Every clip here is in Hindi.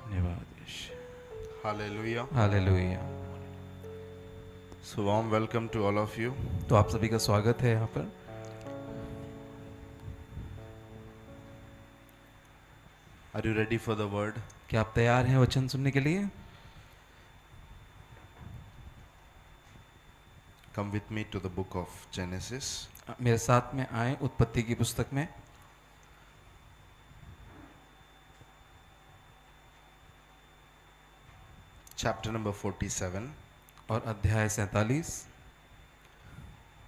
धन्यवाद यीशु। Hallelujah. Hallelujah. So warm welcome to all of you. तो आप सभी का स्वागत है यहाँ पर। Are you ready for the word? क्या आप तैयार हैं वचन सुनने के लिए? Come with me to the book of Genesis. मेरे साथ में आए उत्पत्ति की पुस्तक में। Chapter number 47. और अध्याय 47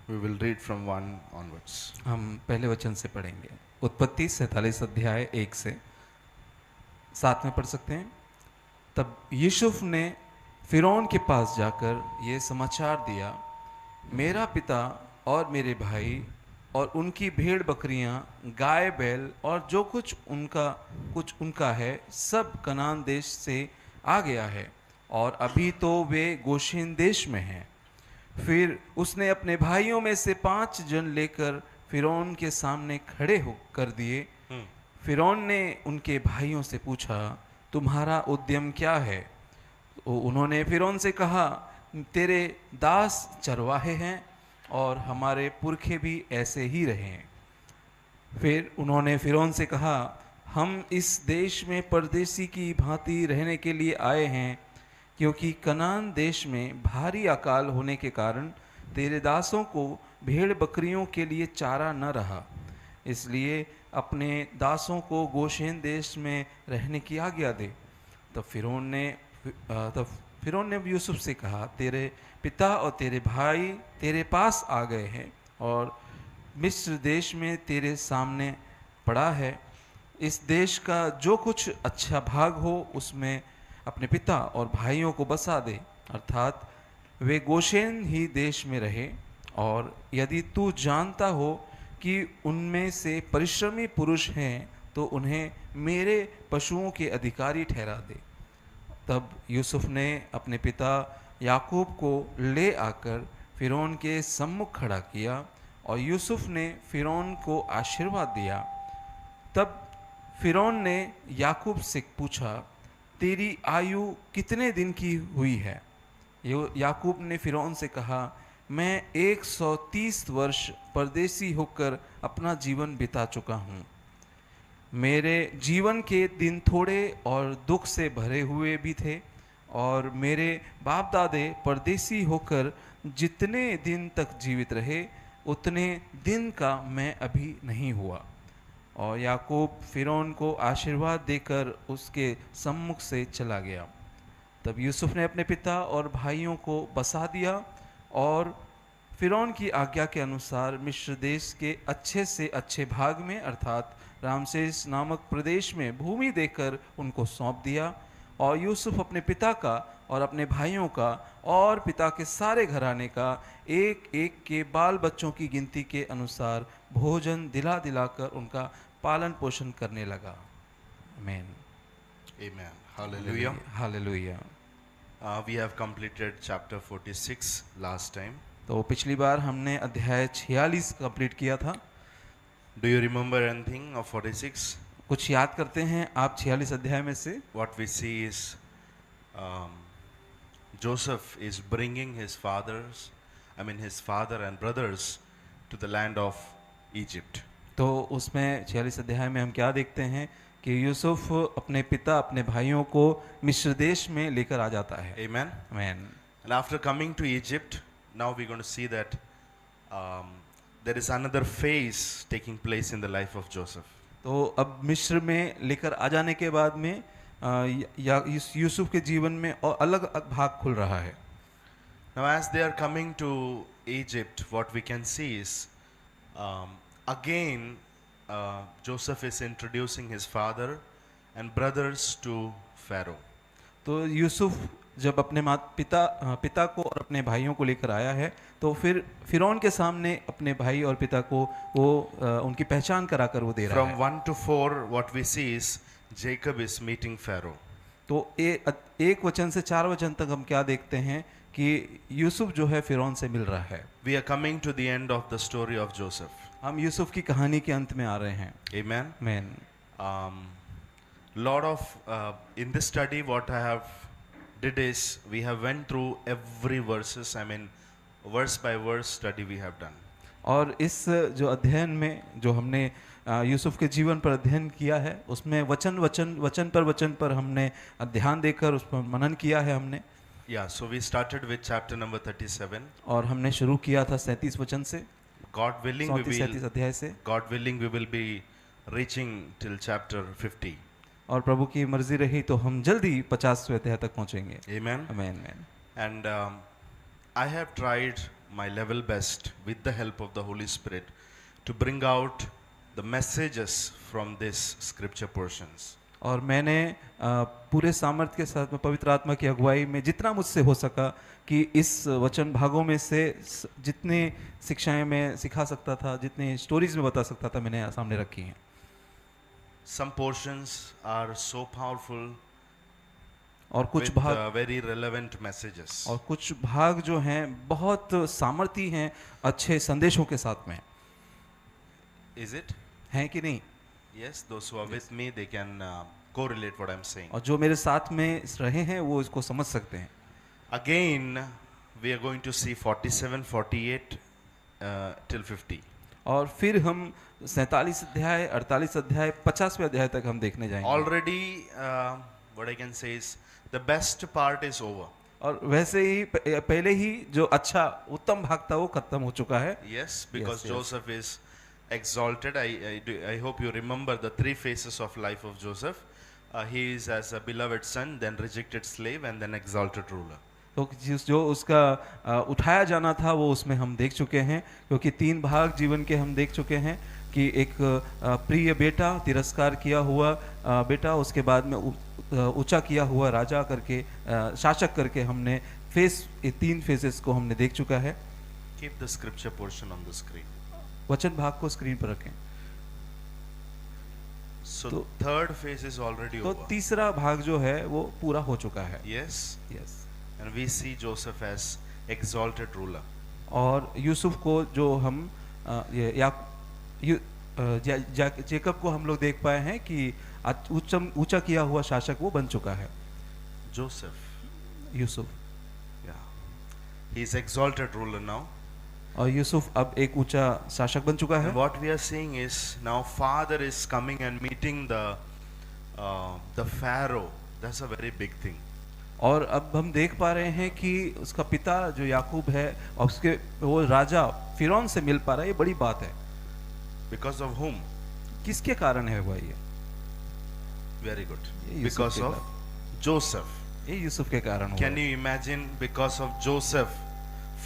We will read from 1 onwards. हम पहले वचन से पढ़ेंगे। उत्पत्ति 47 अध्याय 1 से 7 में पढ़ सकते हैं। तब यूसुफ ने फिरौन के पास जाकर ये समाचार दिया, मेरा पिता और मेरे भाई और उनकी भेड़ बकरियां, गाय बैल और जो कुछ उनका है सब कनान देश से आ गया है और अभी तो वे गोशेन देश में हैं। फिर उसने अपने भाइयों में से 5 जन लेकर फिरौन के सामने खड़े हो कर दिए। फिरौन ने उनके भाइयों से पूछा, तुम्हारा उद्यम क्या है? तो उन्होंने फिरौन से कहा, तेरे दास चरवाहे हैं और हमारे पुरखे भी ऐसे ही रहे हैं। फिर उन्होंने फिरौन से कहा, हम इस देश में परदेसी की भांति रहने के लिए आए हैं, क्योंकि कनान देश में भारी अकाल होने के कारण तेरे दासों को भेड़ बकरियों के लिए चारा न रहा, इसलिए अपने दासों को गोशेन देश में रहने की आज्ञा दे। तब फिरौन ने यूसुफ से कहा, तेरे पिता और तेरे भाई तेरे पास आ गए हैं और मिस्र देश में तेरे सामने पड़ा है। इस देश का जो कुछ अच्छा भाग हो उसमें अपने पिता और भाइयों को बसा दे, अर्थात वे गोशेन ही देश में रहे। और यदि तू जानता हो कि उनमें से परिश्रमी पुरुष हैं तो उन्हें मेरे पशुओं के अधिकारी ठहरा दे। तब यूसुफ ने अपने पिता याकूब को ले आकर फिरौन के सम्मुख खड़ा किया और यूसुफ ने फिरौन को आशीर्वाद दिया। तब फिरौन ने याकूब से पूछा, तेरी आयु कितने दिन की हुई है? याकूब ने फिरौन से कहा, मैं 130 वर्ष परदेसी होकर अपना जीवन बिता चुका हूँ। मेरे जीवन के दिन थोड़े और दुख से भरे हुए भी थे और मेरे बाप दादे परदेसी होकर जितने दिन तक जीवित रहे उतने दिन का मैं अभी नहीं हुआ। और याकूब फिरौन को आशीर्वाद देकर उसके सम्मुख से चला गया। तब यूसुफ ने अपने पिता और भाइयों को बसा दिया और फिरौन की आज्ञा के अनुसार मिस्र देश के अच्छे से अच्छे भाग में अर्थात रामसेस नामक प्रदेश में भूमि देकर उनको सौंप दिया। और यूसुफ अपने पिता का और अपने भाइयों का और पिता के सारे घराने का एक एक के बाल बच्चों की गिनती के अनुसार भोजन दिला दिलाकर उनका पालन पोषण करने लगा। आमीन। Amen. Hallelujah. Hallelujah. We have completed chapter 46 last time. तो पिछली बार हमने अध्याय 46 कंप्लीट किया था। Do you remember anything of 46? कुछ याद करते हैं आप 46 अध्याय में से? What we see is Joseph is bringing his father and brothers to the land of Egypt. तो उसमें 46 अध्याय में हम क्या देखते हैं कि यूसुफ अपने पिता अपने भाइयों को मिस्र देश में लेकर आ जाता है। Amen. आमीन। And after coming to Egypt, now we're going to see that there is another phase taking place in the life of Joseph. तो अब मिस्र में लेकर आ जाने के बाद में यूसुफ के जीवन में और अलग भाग खुल रहा है। Now as they are coming to Egypt, what we can see is again Joseph is introducing his father and brothers to Pharaoh. तो यूसुफ जब अपने पिता को और अपने भाइयों को लेकर आया है तो फिर फिरौन के सामने अपने भाई और पिता को वो उनकी पहचान कराकर वो दे रहा है। From 1 to 4 what we see is Jacob is meeting Pharaoh. तो एक वचन से 4 वचन तक हम क्या देखते हैं कि यूसुफ जो है फिरौन से मिल रहा है। We are coming to the end of the story of Joseph. हम यूसुफ की कहानी के अंत में आ रहे हैं। Amen. आमीन। lot of in this study what I have did is we have went through every verses. I mean, verse by verse study we have done. और इस जो अध्ययन में जो हमने यूसुफ के जीवन पर अध्ययन किया है, उसमें वचन पर हमने ध्यान देकर उस पर मनन किया है हमने। Yeah, so we started with chapter number 37. और हमने शुरू किया था 37 वचन से, God willing, 37 अध्याय से। God willing, we will be reaching till chapter 50. और प्रभु की मर्जी रही तो हम जल्दी 50वें अध्याय तक पहुंचेंगे। Amen. आमीन। And I have tried my level best with the help of the Holy Spirit to bring out the messages from these scripture portions. और मैंने पूरे सामर्थ्य के साथ में पवित्र आत्मा की अगुवाई में जितना मुझसे हो सका कि इस वचन भागों में से जितने शिक्षाएं मैं सिखा सकता था, जितने स्टोरीज में बता सकता था, मैंने सामने रखी हैं। Some portions are so powerful और कुछ with भाग very relevant messages. और कुछ भाग जो हैं बहुत सामर्थी हैं, अच्छे संदेशों के साथ में। Is it? हैं कि नहीं? Yes, those who are with me, they can correlate what I'm saying. और जो मेरे साथ में रहे हैं वो इसको समझ सकते हैं। Again, we are going to see 47, 48 till 50. और फिर हम 47 अध्याय, 48 अध्याय, 50वें अध्याय तक हम देखने जाएंगे। Already, what I can say is the best part is over. और वैसे ही पहले ही जो अच्छा उत्तम भाग था वो खत्म हो चुका है। Yes, because yes. Joseph is exalted. I hope you remember the three phases of life of Joseph. He is as a beloved son, then rejected slave, and then exalted ruler. तो जो उसका उठाया जाना था वो उसमें हम देख चुके हैं, क्योंकि 3 भाग जीवन के हम देख चुके हैं कि एक प्रिय बेटा, तिरस्कार किया हुआ बेटा, उसके बाद में ऊंचा किया हुआ राजा करके, शासक करके हमने ये 3 फेजेस को हमने देख चुका है। Keep the scripture portion on the screen. वचन भाग को स्क्रीन पर रखें। So third phase is already तो over. तीसरा भाग जो है वो पूरा हो चुका है। Yes. Yes. And we see Joseph as exalted ruler. और यूसुफ को जो हम जेकब को हम लोग देख पाए हैं कि ऊंचा किया हुआ शासक वो बन चुका है। Joseph. Yusuf. Yeah. He is exalted ruler now. और यूसुफ अब एक ऊंचा शासक बन चुका है। And what we are seeing is now father is coming and meeting the Pharaoh. That's a very big thing. और अब हम देख पा रहे हैं कि उसका पिता जो याकूब है और उसके वो राजा फिरौन से मिल पा रहा है, ये बड़ी बात है। Because of whom? किसके कारण है हुआ ये? Very good. ये यूसुफ Because के of Joseph. ये यूसुफ के कारण हुआ। Can you imagine, because of Joseph,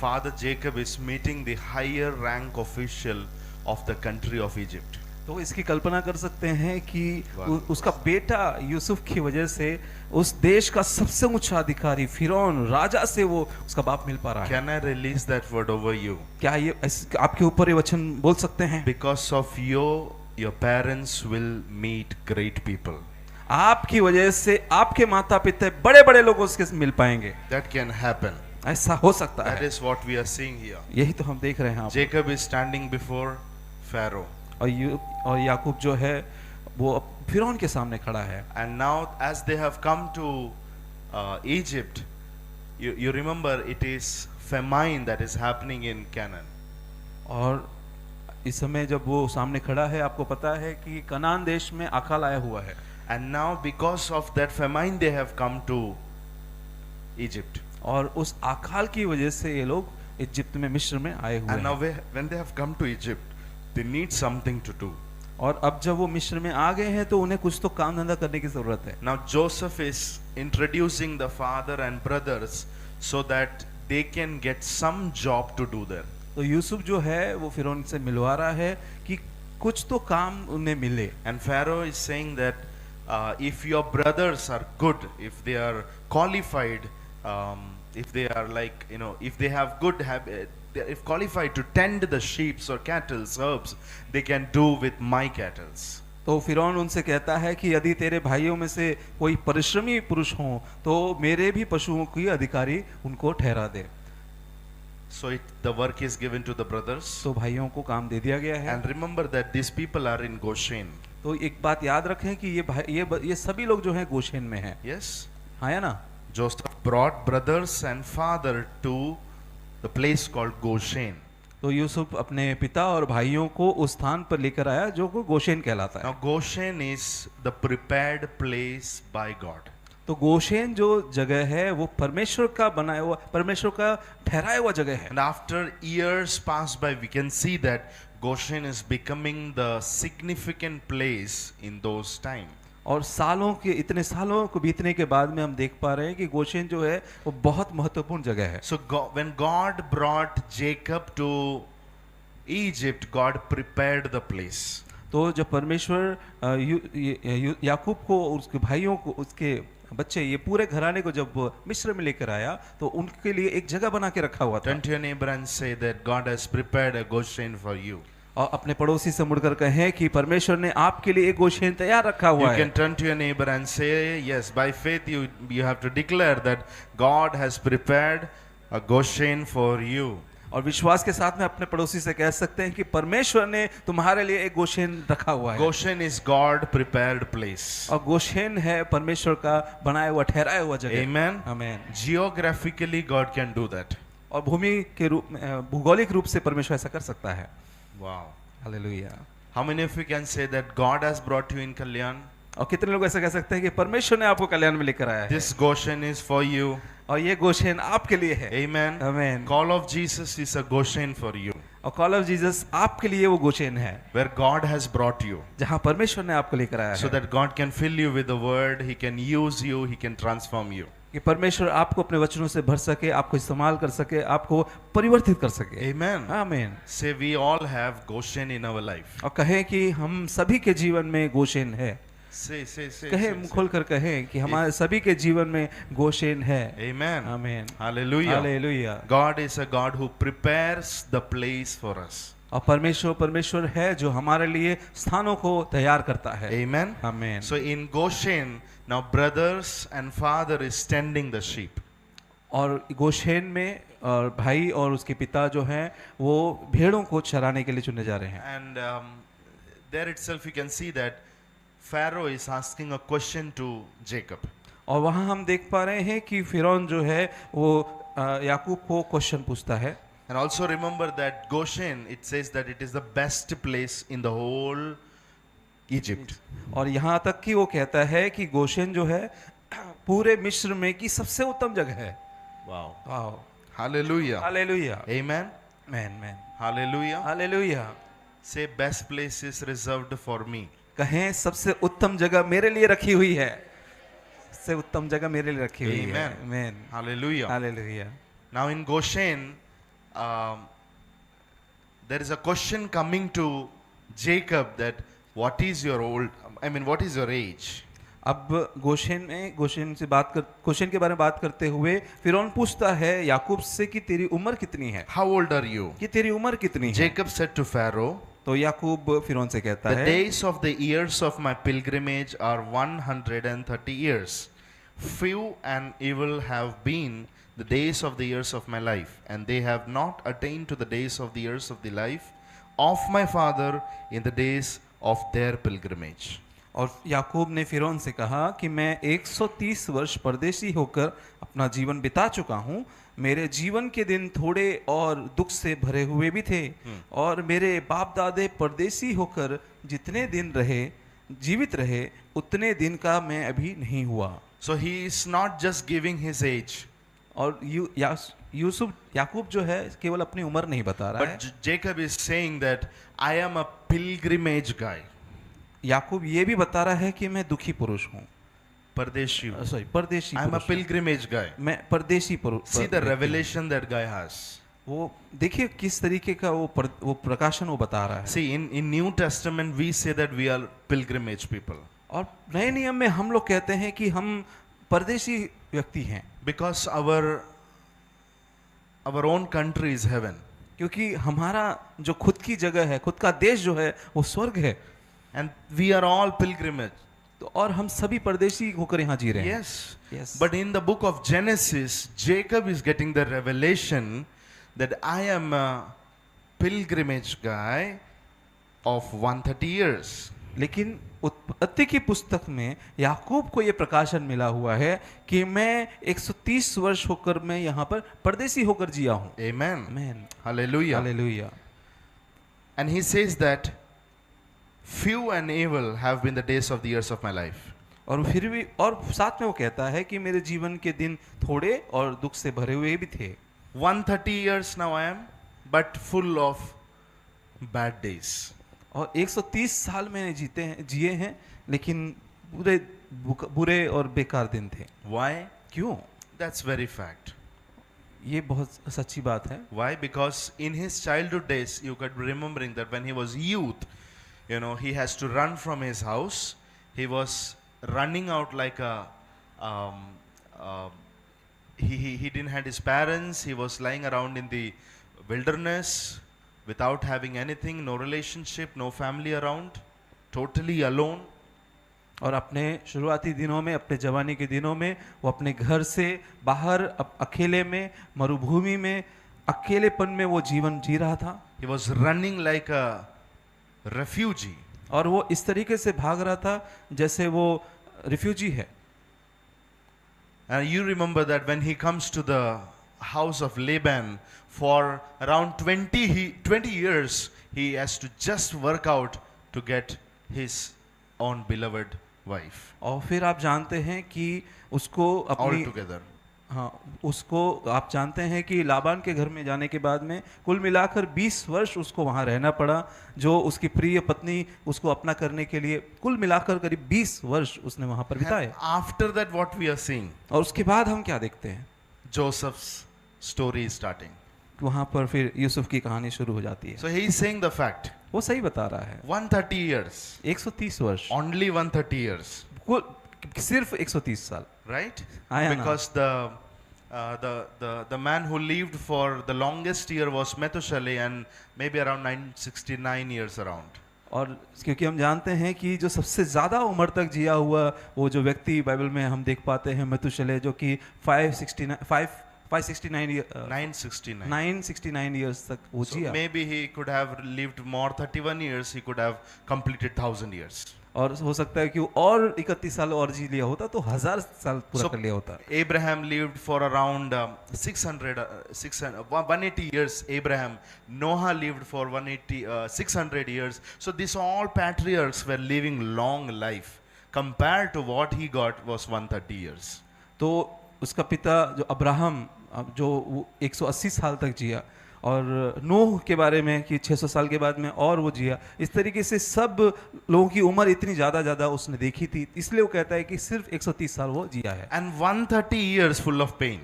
Father Jacob is meeting the higher rank official of the country of Egypt. तो इसकी कल्पना कर सकते हैं कि वाह। उसका बेटा यूसुफ की वजह से उस देश का सबसे ऊंचा अधिकारी फिरौन राजा से वो उसका बाप मिल पा रहा है। Can I release that word over you? क्या ये आपके ऊपर ये वचन बोल सकते हैं? Because of you, your parents will meet great people. आपकी वजह से आपके माता पिता बड़े बड़े लोगों से मिल पाएंगे। That can happen. ऐसा हो सकता That है। is what we are seeing here. यही तो हम देख रहे हैं। Jacob is standing before Pharaoh. और याकूब जो है वो फिरौन के सामने खड़ा है। And now as they have come to Egypt, you remember it is famine that is happening in Canaan. और इस समय जब वो सामने खड़ा है, आपको पता है कि कनान देश में अकाल आया हुआ है। And now because of that famine they have come to Egypt. और उस अकाल की वजह से ये लोग इजिप्ट में, मिस्र में आए हुए And now हैं। when they have come to Egypt, they need something to do. और अब जब वो मिस्र में आ गए हैं तो उन्हें कुछ तो काम धंधा करने की जरूरत है। Now Joseph is introducing the father and brothers so that they can get some job to do there. तो यूसुफ जो है वो फिरौन से मिलवा रहा है कि कुछ तो काम उन्हें मिले। And Pharaoh is saying that if your brothers are good, if they are qualified, if they are like, if they have good habit, if qualified to tend the sheep or cattle, herbs, they can do with my cattle. तो फिरौन उनसे कहता है कि यदि तेरे भाइयों में से कोई परिश्रमी पुरुष हो तो मेरे भी पशुओं की अधिकारी उनको ठहरा दे। So the work is given to the brothers. तो भाइयों को काम दे दिया गया है। And remember that these people are in Goshen. तो एक बात याद रखें कि ये सभी लोग जो हैं गोशेन में हैं। Yes. हाँ है ना। Joseph brought brothers and father to the place called Goshen. तो यूसुफ अपने पिता और भाइयों को उस स्थान पर लेकर आया जो को गोशेन कहलाता है। Now Goshen is the prepared place by God. तो गोशेन जो जगह है वो परमेश्वर का बनाया हुआ, परमेश्वर का ठहराया हुआ जगह है। And after years pass by, we can see that Goshen is becoming the significant place in those times. और इतने सालों को बीतने के बाद में हम देख पा रहे हैं कि गोशेन जो है वो बहुत महत्वपूर्ण जगह है। So when God brought Jacob to Egypt, God prepared the place. तो जब परमेश्वर याकूब को, उसके भाइयों को, उसके बच्चे, ये पूरे घराने को जब मिस्र में लेकर आया तो उनके लिए एक जगह बना के रखा हुआ था। Turn to your neighbor and say that God has prepared a Goshen for you. और अपने पड़ोसी से मुड़कर कहें कि परमेश्वर ने आपके लिए एक गोशेन तैयार रखा हुआ है। You can turn to your neighbor and say, yes, by faith you have to declare that God has prepared a Goshen for you. और विश्वास के साथ में अपने पड़ोसी से कह सकते हैं कि परमेश्वर ने तुम्हारे लिए एक गोशेन रखा हुआ है। Goshen is God prepared place. और गोशेन है परमेश्वर का बनाया हुआ, ठहराया हुआ जगह। Amen. आमीन। Geographically God can do that. और भूमि के रूप में, भौगोलिक रूप से परमेश्वर ऐसा कर सकता है। Wow. Hallelujah. How many of you can say that God has brought you in Kalyan? और कितने लोग ऐसा कह सकते हैं कि परमेश्वर ने आपको कल्याण में लेकर आया है। This Goshen is for you. और ये गोशेन आपके लिए है। Amen. आमीन। Call of Jesus is a Goshen for you. और कॉल ऑफ जीसस आपके लिए वो गोशेन है Where God has brought you. जहाँ परमेश्वर ने आपको लेकर आया So है। that God can fill you with the word, He can use you, He can transform you. कि परमेश्वर आपको अपने वचनों से भर सके, आपको इस्तेमाल कर सके, आपको परिवर्तित कर सके। Amen. आमीन। Say we all have Goshen in our life. और कहें कि हम सभी के जीवन में गोशेन है। Say. कहें, मुंह खोलकर कहें कि हमारे सभी के जीवन में गोशेन है। Amen. आमीन। Hallelujah. Hallelujah. God is a God who prepares the place for us. और परमेश्वर है जो हमारे लिए स्थानों को तैयार करता है। Amen. आमीन। So in Goshen, now brothers and father is tending the sheep. और गोशेन में और भाई और उसके पिता जो हैं वो भेड़ों को चराने के लिए चुने जा रहे हैं। And there itself you can see that Pharaoh is asking a question to Jacob. और वहाँ हम देख पा रहे हैं कि फिरौन जो है वो याकूब को क्वेश्चन पूछता है। And also remember that Goshen, it says that it is the best place in the whole Egypt. और यहाँ तक कि वो कहता है कि गोशेन जो है पूरे मिस्र में की सबसे उत्तम जगह है। Wow. वाह। Hallelujah. Hallelujah. Amen. Man. Hallelujah. Hallelujah. Say best place is reserved for me. कहें सबसे उत्तम जगह मेरे लिए रखी हुई है। सबसे उत्तम जगह मेरे लिए रखी हुई है। Amen. आमीन। Hallelujah. Hallelujah. Now in Goshen, there is a question coming to Jacob that what is your age? अब गोशेन के बारे में बात करते हुए फिरौन पूछता है याकूब से कि तेरी उम्र कितनी है। How old are you? कि तेरी उम्र कितनी है। Jacob said to Pharaoh, तो याकूब फिरौन से कहता the है days of the years of my pilgrimage are 130 years. Few and evil have been the days of the years of my life, and they have not attained to the days of the years of the life of my father in the days of their pilgrimage. और याकूब ने फिरौन से कहा कि मैं 130 वर्ष परदेशी होकर अपना जीवन बिता चुका हूँ। मेरे जीवन के दिन थोड़े और दुख से भरे हुए भी थे और मेरे बाप दादे परदेशी होकर जितने दिन जीवित रहे उतने दिन का मैं अभी नहीं हुआ। So he is not just giving his age. और याकूब जो है केवल अपनी उम्र नहीं बता रहा है। But Jacob is saying that I am a pilgrimage guy. याकूब ये भी बता रहा है कि मैं दुखी पुरुष हूँ। परदेशी हूँ। परदेशी I am a पुरुष हूँ। pilgrimage guy. मैं परदेशी पुरुष। See the revelation that guy has. वो देखिए किस तरीके का वो प्रकाशन वो बता रहा है। See in New Testament we say that we are pilgrimage people. और नए नियम में हम लोग कहते हैं कि हम परदेशी व्यक्ति हैं। Because our own country is heaven. क्योंकि हमारा जो खुद की जगह है, खुद का देश जो है वो स्वर्ग है। And we are all pilgrimage. तो और हम सभी परदेशी होकर यहाँ जी रहे हैं। Yes. But in the book of Genesis, Jacob is getting the revelation that I am a pilgrimage guy of 130 years. लेकिन उत्पत्ति की पुस्तक में याकूब को ये प्रकाशन मिला हुआ है कि मैं 130 वर्ष होकर मैं यहाँ पर परदेसी होकर जिया हूँ। Amen. आमीन, Hallelujah. Hallelujah. And he says that few and evil have been the days of the years of my life. और फिर भी और साथ में वो कहता है कि मेरे जीवन के दिन थोड़े और दुख से भरे हुए भी थे। 130 years now I am, but full of bad days. और 130 साल मैंने जिए हैं, लेकिन बुरे और बेकार दिन थे। Why? क्यों? That's very fact. ये बहुत सच्ची बात है। Why? Because in his childhood days, you could be remembering that when he was youth, you know, he has to run from his house. He was running out like a, he didn't have his parents. He was lying around in the wilderness without having anything, no relationship, no family around, totally alone. और अपने शुरुआती दिनों में, अपने जवानी के दिनों में वो अपने घर से बाहर अकेले में, मरुभूमि में, अकेलेपन में वो जीवन जी रहा था। He was running like a refugee. और वो इस तरीके से भाग रहा था जैसे वो रिफ्यूजी है। And you remember that when he comes to the house of Laban for around 20 years, he has to just work out to get his own beloved wife. और फिर आप जानते हैं कि उसको All अपनी together. हाँ, उसको आप जानते हैं कि लाबान के घर में जाने के बाद में कुल मिलाकर 20 वर्ष उसको वहाँ रहना पड़ा, जो उसकी प्रिय पत्नी उसको अपना करने के लिए कुल मिलाकर करीब 20 वर्ष उसने वहाँ पर बिताए। And after that, what we are seeing, और उसके बाद हम क्या देखते हैं? Joseph's story is starting. वहाँ पर फिर यूसुफ की कहानी शुरू हो जाती है। So he is saying the fact. वो सही बता रहा है। 130 years. 130 वर्ष, Only 130 years. कुल सिर्फ 130 साल, Right? आया ना। Because the man who lived for the longest year was Methuselah, and maybe around 969 years around. और क्योंकि हम जानते हैं कि जो सबसे ज़्यादा उम्र तक जिया हुआ वो जो व्यक्ति बाइबल में हम देख पाते हैं मथुशेलह, जो कि 969 ईयर्स तक वो So Jiya. maybe he could have lived more 31 years, he could have completed 1000 years. और हो सकता है कि वो और 31 साल और जी लिया होता तो 1000 साल पूरा So कर लिया होता। Abraham lived for around 180 years. Abraham, Noah lived for 600 years. So these all patriarchs were living long life. Compared to what he got was 130 years. तो उसका पिता जो अब्राहम, जो 180 साल तक जिया, और नूह के बारे में कि 600 साल के बाद में और वो जिया। इस तरीके से सब लोगों की उम्र इतनी ज़्यादा उसने देखी थी, इसलिए वो कहता है कि सिर्फ 130 साल वो जिया है। And 130 years full of pain.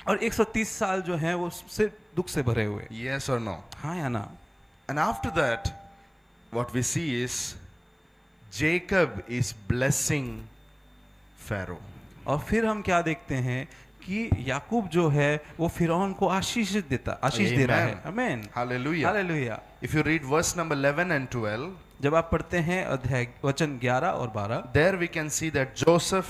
और 130 साल जो हैं वो सिर्फ दुख से भरे हुए। Yes or no? हाँ या ना? And after that, what we see is Jacob is blessing Pharaoh. और फिर हम क्या देखते हैं कि याकूब जो है वो फिरौन को आशीष दे रहा है। आमीन, Hallelujah. Hallelujah. If you read verse number 11 and 12, जब आप पढ़ते हैं अध्याय वचन 11 और 12, there we can see that Joseph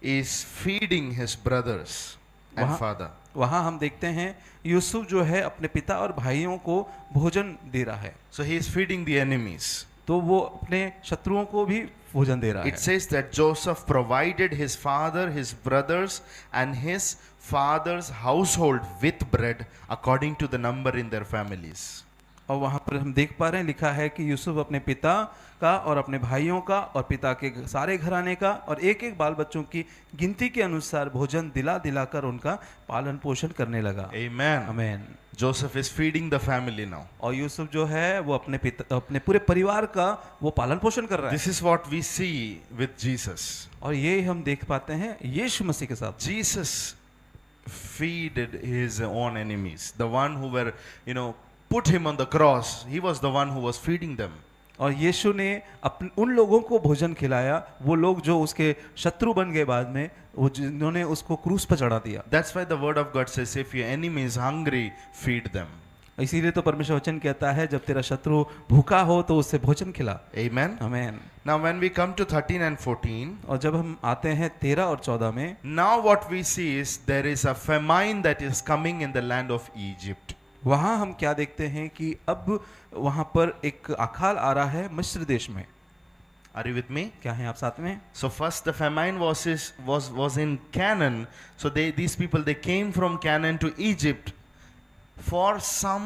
is feeding his brothers and वहाँ- father. वहाँ हम देखते हैं यूसुफ जो है अपने पिता और भाइयों को भोजन दे रहा है। So he is feeding the enemies. तो वो अपने शत्रुओं को भी भोजन दे रहा It है। says that Joseph provided his father, his brothers, and his father's household with bread according to the number in their families. और वहाँ पर हम देख पा रहे हैं, लिखा है कि यूसुफ अपने पिता का और अपने भाइयों का और पिता के सारे घराने का और एक एक बाल बच्चों की गिनती के अनुसार भोजन दिला कर उनका पालन पोषण करने लगा। Amen. आमीन। Joseph is feeding the family now. और यूसुफ जो है वो अपने पूरे परिवार का वो पालन पोषण कर रहा है। This is what we see with Jesus. और ये हम देख पाते हैं यीशु मसीह के साथ। Jesus feeded his own enemies. The one who were, put him on the cross, he was the one who was feeding them. और यीशु ने उन लोगों को भोजन खिलाया, वो लोग जो उसके शत्रु बन गए बाद में, वो जिन्होंने उसको क्रूस पर चढ़ा दिया। That's why the word of God says, if your enemy is hungry, feed them. इसीलिए तो परमेश्वर वचन कहता है जब तेरा शत्रु भूखा हो तो उससे भोजन खिला। Amen. आमीन। Now when we come to 13 and 14, और जब हम आते हैं 13 और 14 में, now what we see is there is a famine that is coming in the land of Egypt. वहाँ हम क्या देखते हैं कि अब वहाँ पर एक अकाल आ रहा है मिस्र देश में। Are you with me? क्या हैं आप साथ में? So first the famine was in Canaan. So these people, they came from Canaan to Egypt. For some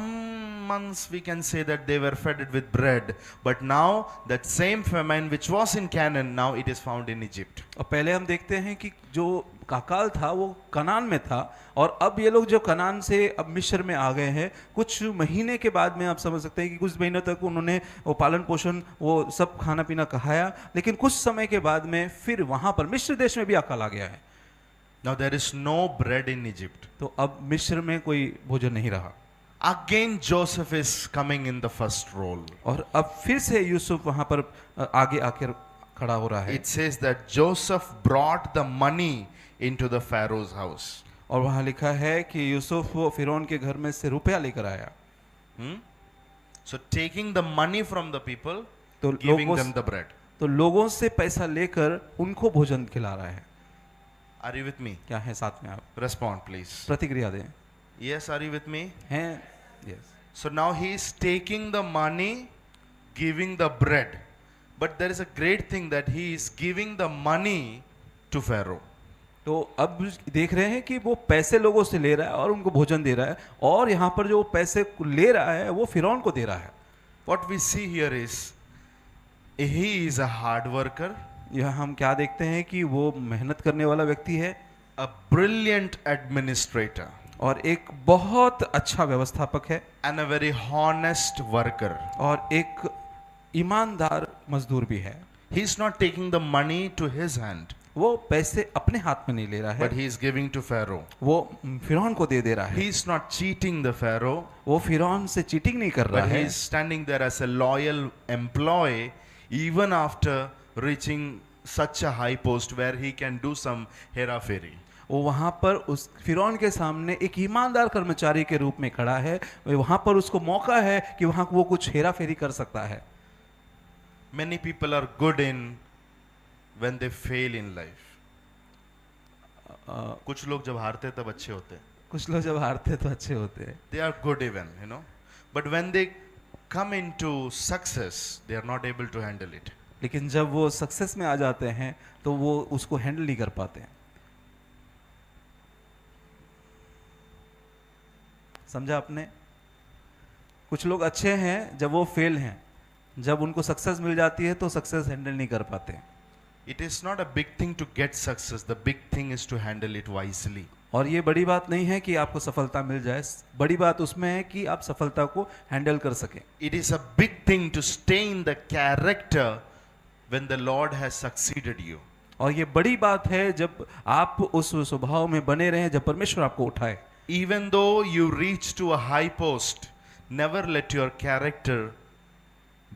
months we can say that they were fed with bread. But now that same famine which was in Canaan, now it is found in Egypt. और पहले हम देखते हैं कि जो काकाल था वो कनान में था, और अब ये लोग जो कनान से अब मिस्र में आ गए हैं, कुछ महीने के बाद में आप समझ सकते हैं कि कुछ महीनों तक उन्होंने वो पालन पोषण वो सब खाना पीना खाया, लेकिन कुछ समय के बाद में फिर वहां पर मिस्र देश में भी अकाल आ गया है। Now there is no bread in Egypt. तो अब मिस्र में कोई भोजन नहीं रहा, Again Joseph is coming in the first role. और अब फिर से यूसुफ वहां पर आगे आकर खड़ा हो रहा है। It says that Joseph brought the money into the Pharaoh's house. और वहां लिखा है कि यूसुफ वो फिरौन के घर में से रुपया लेकर आया। So taking the money from the people, तो giving लोगों them the bread. तो लोगों से पैसा लेकर उनको भोजन खिला रहा है। Are you with me? क्या है साथ में? आप Respond please. प्रतिक्रिया दें। Yes, are you with me? हैं? Yes. So now he is taking the money, giving the bread. But there is a great thing that he is giving the money to Pharaoh. तो अब देख रहे हैं कि वो पैसे लोगों से ले रहा है और उनको भोजन दे रहा है, और यहाँ पर जो पैसे ले रहा है वो फिरौन को दे रहा है। What we see here is he is a hard worker, यह हम क्या देखते हैं कि वो मेहनत करने वाला व्यक्ति है, a brilliant administrator, और एक बहुत अच्छा व्यवस्थापक है, and a very honest worker. और एक ईमानदार मजदूर भी है। He is not taking the money to his hand, वो पैसे अपने हाथ में नहीं ले रहा है, but he is giving to Pharaoh. वो फिरौन को दे रहा है। He is not cheating the Pharaoh, वो फिरौन से चीटिंग नहीं कर रहा but he है, is standing there as a loyal employee even after reaching such a high post where he can do some hera-feri. वो वहाँ पर उस फिरौन के सामने एक ईमानदार कर्मचारी के रूप में खड़ा है। वहाँ पर उसको मौका है कि वहाँ वो कुछ हेरा फेरी कर सकता है। Many people are good in when they fail in life. कुछ लोग जब हारते तब अच्छे होते हैं. कुछ लोग जब हारते तो अच्छे होते हैं, They are good even, you know. But when they come into success, they are not able to handle it. लेकिन जब वो सक्सेस में आ जाते हैं तो वो उसको हैंडल नहीं कर पाते हैं। समझा आपने? कुछ लोग अच्छे हैं जब वो फेल हैं, जब उनको सक्सेस मिल जाती है तो सक्सेस हैंडल नहीं कर पाते हैं। It is not a big thing to get success. The big thing is to handle it wisely. और ये बड़ी बात नहीं है कि आपको सफलता मिल जाए, बड़ी बात उसमें है कि आप सफलता को हैंडल कर सकें। It is a big thing to stay in the character when the Lord has succeeded you. और ये बड़ी बात है जब आप उस स्वभाव में बने रहें जब परमेश्वर आपको उठाए। Even though you reach to a high post, never let your character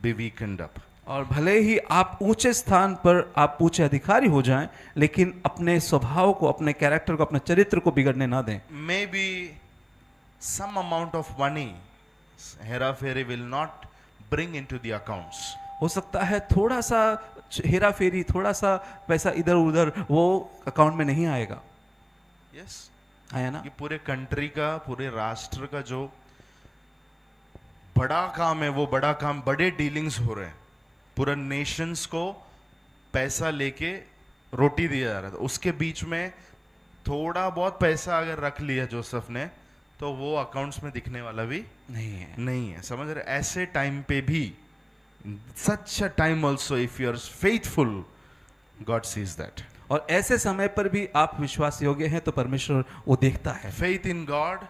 be weakened up. और भले ही आप ऊंचे स्थान पर आप ऊंचे अधिकारी हो जाएं, लेकिन अपने स्वभाव को, अपने कैरेक्टर को, अपने चरित्र को बिगड़ने ना दें। Maybe some amount of money, hera-feri will not bring into the accounts. हो सकता है थोड़ा सा हेरा फेरी, थोड़ा सा पैसा इधर उधर वो अकाउंट में नहीं आएगा। Yes. आया ना? ये पूरे कंट्री का, पूरे राष्ट्र का जो बड़ा काम है, वो बड़ा काम, बड़े डीलिंग्स हो रहे हैं, पूरा नेशंस को पैसा लेके रोटी दिया जा रहा था, उसके बीच में थोड़ा बहुत पैसा अगर रख लिया जोसेफ ने तो वो अकाउंट्स में दिखने वाला भी नहीं है। समझ रहे? ऐसे टाइम पे भी, such a time also, if you are faithful, God sees that. और ऐसे समय पर भी आप विश्वास योग्य हैं तो परमेश्वर वो देखता है। फेथ इन गॉड,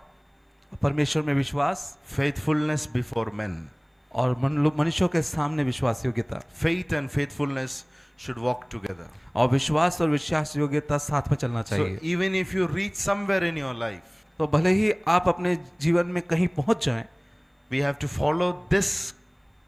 परमेश्वर में विश्वास, फेथफुलनेस बिफोर मेन, और मनुष्यों के सामने विश्वास योग्यता। Faith and faithfulness should walk together. और विश्वास और विश्वास योग्यता साथ में चलना So चाहिए। even if you reach somewhere in your life, तो भले ही आप अपने जीवन में कहीं पहुंच जाएं, we have to follow this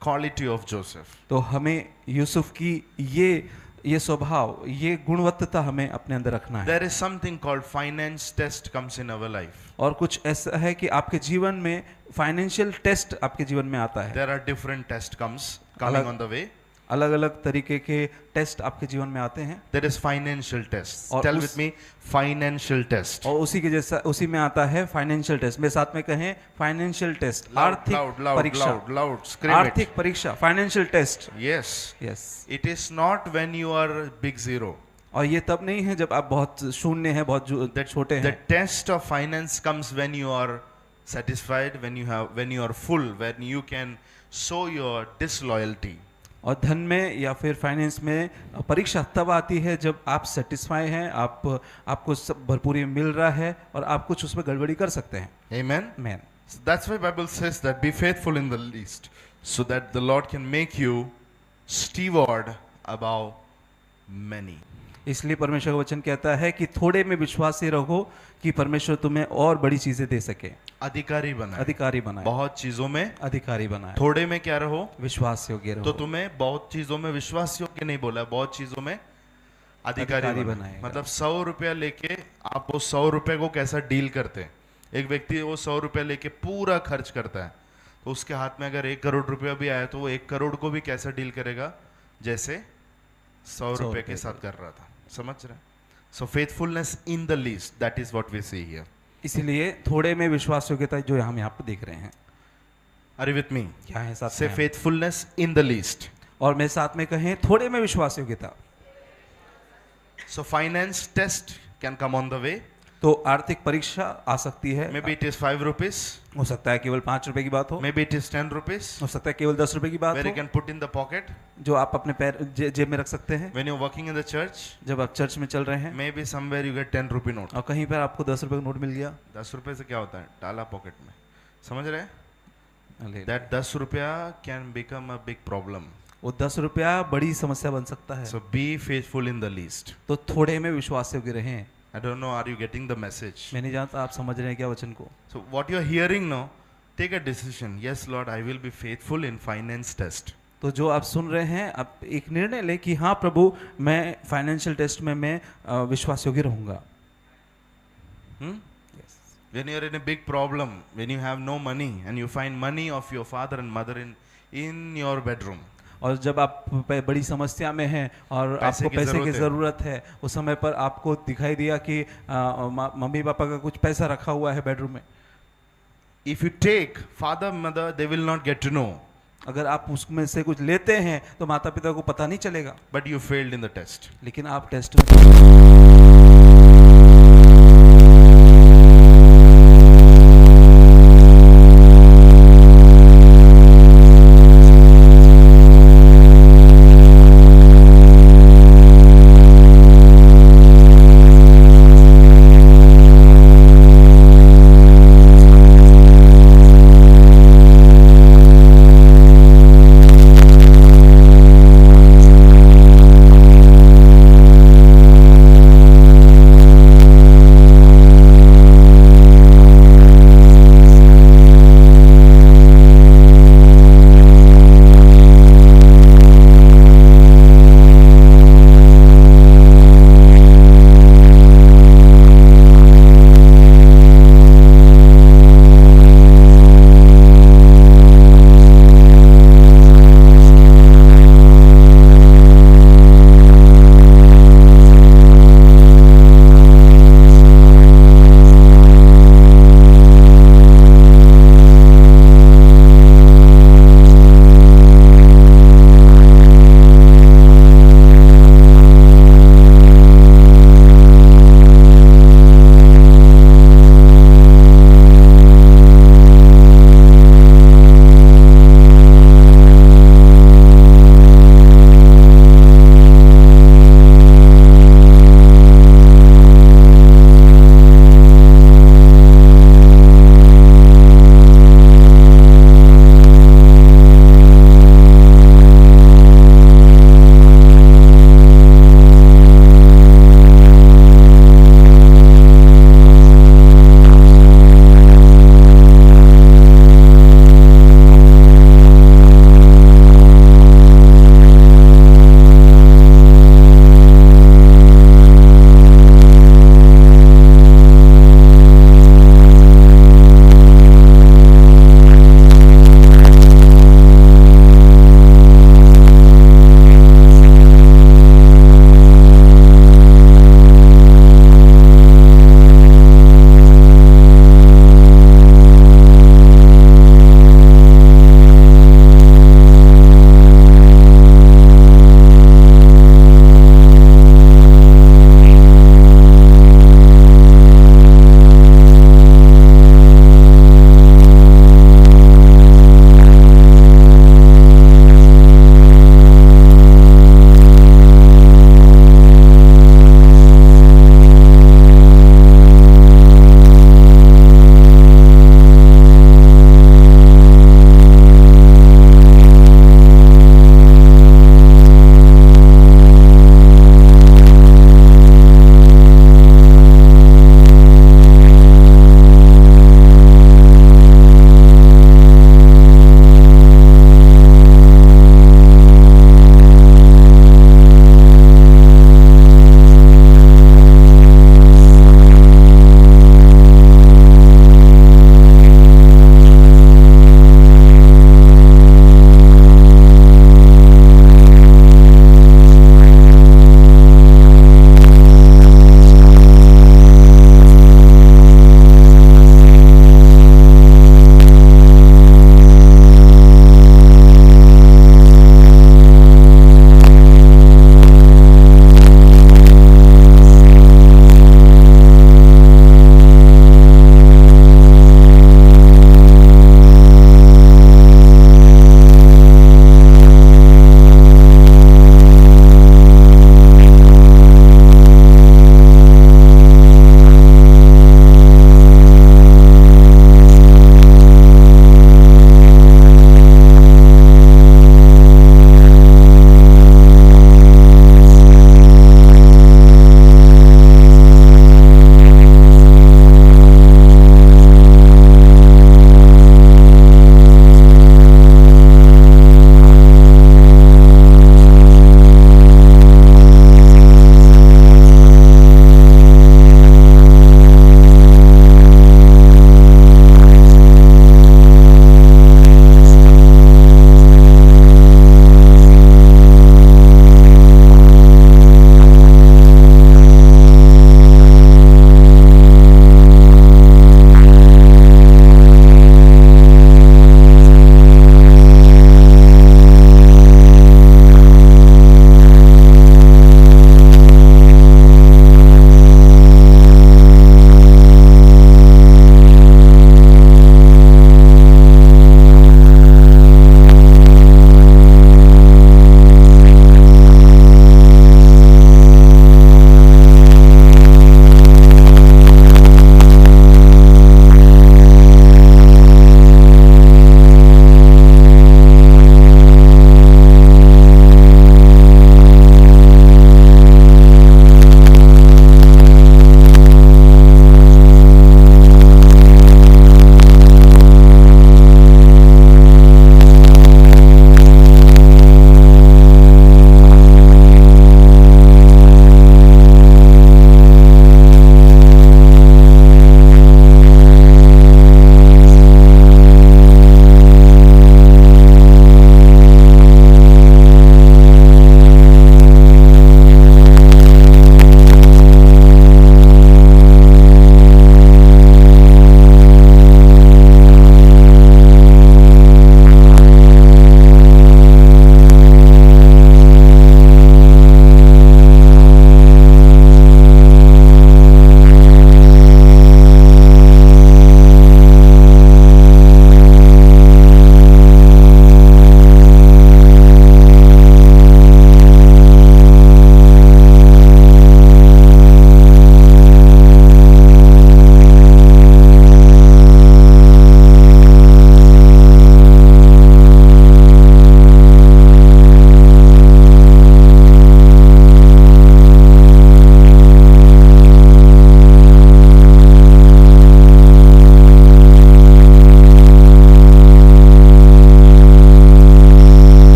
quality of Joseph. तो हमें यूसुफ की ये स्वभाव, ये गुणवत्ता हमें अपने अंदर रखना है। There is something called finance test comes in our life. और कुछ ऐसा है कि आपके जीवन में फाइनेंशियल टेस्ट आपके जीवन में आता है। There are different tests coming on the way. अलग अलग तरीके के टेस्ट आपके जीवन में आते हैं, There is financial tests. और Tell उस- with me, financial test. और उसी के जैसा उसी में आता है फाइनेंशियल टेस्ट। मेरे साथ में कहें फाइनेंशियल टेस्ट, Loud, आर्थिक loud, loud, परीक्षा, loud, loud. Scream it. आर्थिक परीक्षा, financial test. Yes. Yes, It is not when you are big zero. और ये तब नहीं है जब आप बहुत शून्य हैं, बहुत छोटे The हैं। test of finance comes when you are satisfied, when you are full, when you can show your disloyalty. और धन में या फिर फाइनेंस में परीक्षा तब आती है जब आप सेटिस्फाई हैं, आपको सब भरपूरी मिल रहा है और आप कुछ उसमें गड़बड़ी कर सकते हैं। Amen. Man, So that's why Bible says that be faithful in the least, so that the Lord can make you steward above many. इसलिए परमेश्वर का वचन कहता है कि थोड़े में विश्वासी रहो कि परमेश्वर तुम्हें और बड़ी चीजें दे सके। अधिकारी बनाए, अधिकारी बनाए, बहुत चीजों में अधिकारी बनाए, थोड़े में क्या रहो, विश्वास योग्य तो रहो। तुम्हें बहुत चीजों में विश्वास योग्य नहीं बोला, बहुत चीजों में अधिकारी अधिकारी बनाए। बनाएगा। मतलब 100 रुपया लेके आप वो 100 रुपए को कैसा डील करते हैं। एक व्यक्ति वो 100 रुपया लेके पूरा खर्च करता है, तो उसके हाथ में अगर 1 करोड़ रुपया भी आया तो वो 1 करोड़ को भी कैसा डील करेगा, जैसे 100 रुपए रुपए के साथ कर रहा था। समझ रहे? So faithfulness in the least, that is what we see here. इसलिए थोड़े में विश्वास योग्यता जो हम यहाँ पर देख रहे हैं, आर यू विथ मी? क्या है साथ से में? Faithfulness in the least. और मेरे साथ में कहें थोड़े में विश्वास योग्यता। So finance test can come on the way. तो आर्थिक परीक्षा आ सकती है। Maybe it is 5 rupees, हो सकता है केवल 5 रुपए की बात हो, maybe it is 10 rupees, हो सकता है केवल 10 रुपए की बात where you हो, can put in the pocket जो आप अपने पैर जेब में रख सकते हैं। when you're working in the church. जब आप चर्च में चल रहे हैं Maybe somewhere you get 10 rupee note. और कहीं पर आपको 10 रुपए का नोट मिल गया, 10 रुपए से क्या होता है, डाला पॉकेट में। समझ रहे? अले, That 10 रुपया can become a big problem. वो 10 रुपया बड़ी समस्या बन सकता है। So be faithful in the least. तो थोड़े में विश्वास योग्य रहें। I don't know, are you getting the message? मैं नहीं जानता आप समझ रहे हैं क्या वचन को। So what you're hearing now, take a decision. Yes, Lord, I will be faithful in finance test. तो जो आप सुन रहे हैं, आप एक निर्णय लें कि हाँ प्रभु, मैं फाइनेंशियल टेस्ट में मैं विश्वास योग्य रहूंगा। Hmm? When you're in a big problem, when you have no money and you find money of your father and mother in your bedroom. और जब आप बड़ी समस्या में हैं और पैसे आपको की पैसे की ज़रूरत है। ज़रूरत है, उस समय पर आपको दिखाई दिया कि मम्मी पापा का कुछ पैसा रखा हुआ है बेडरूम में। If you take father, mother, they will not get to know. अगर आप उसमें से कुछ लेते हैं तो माता पिता को पता नहीं चलेगा, But you failed in the test. लेकिन आप टेस्ट में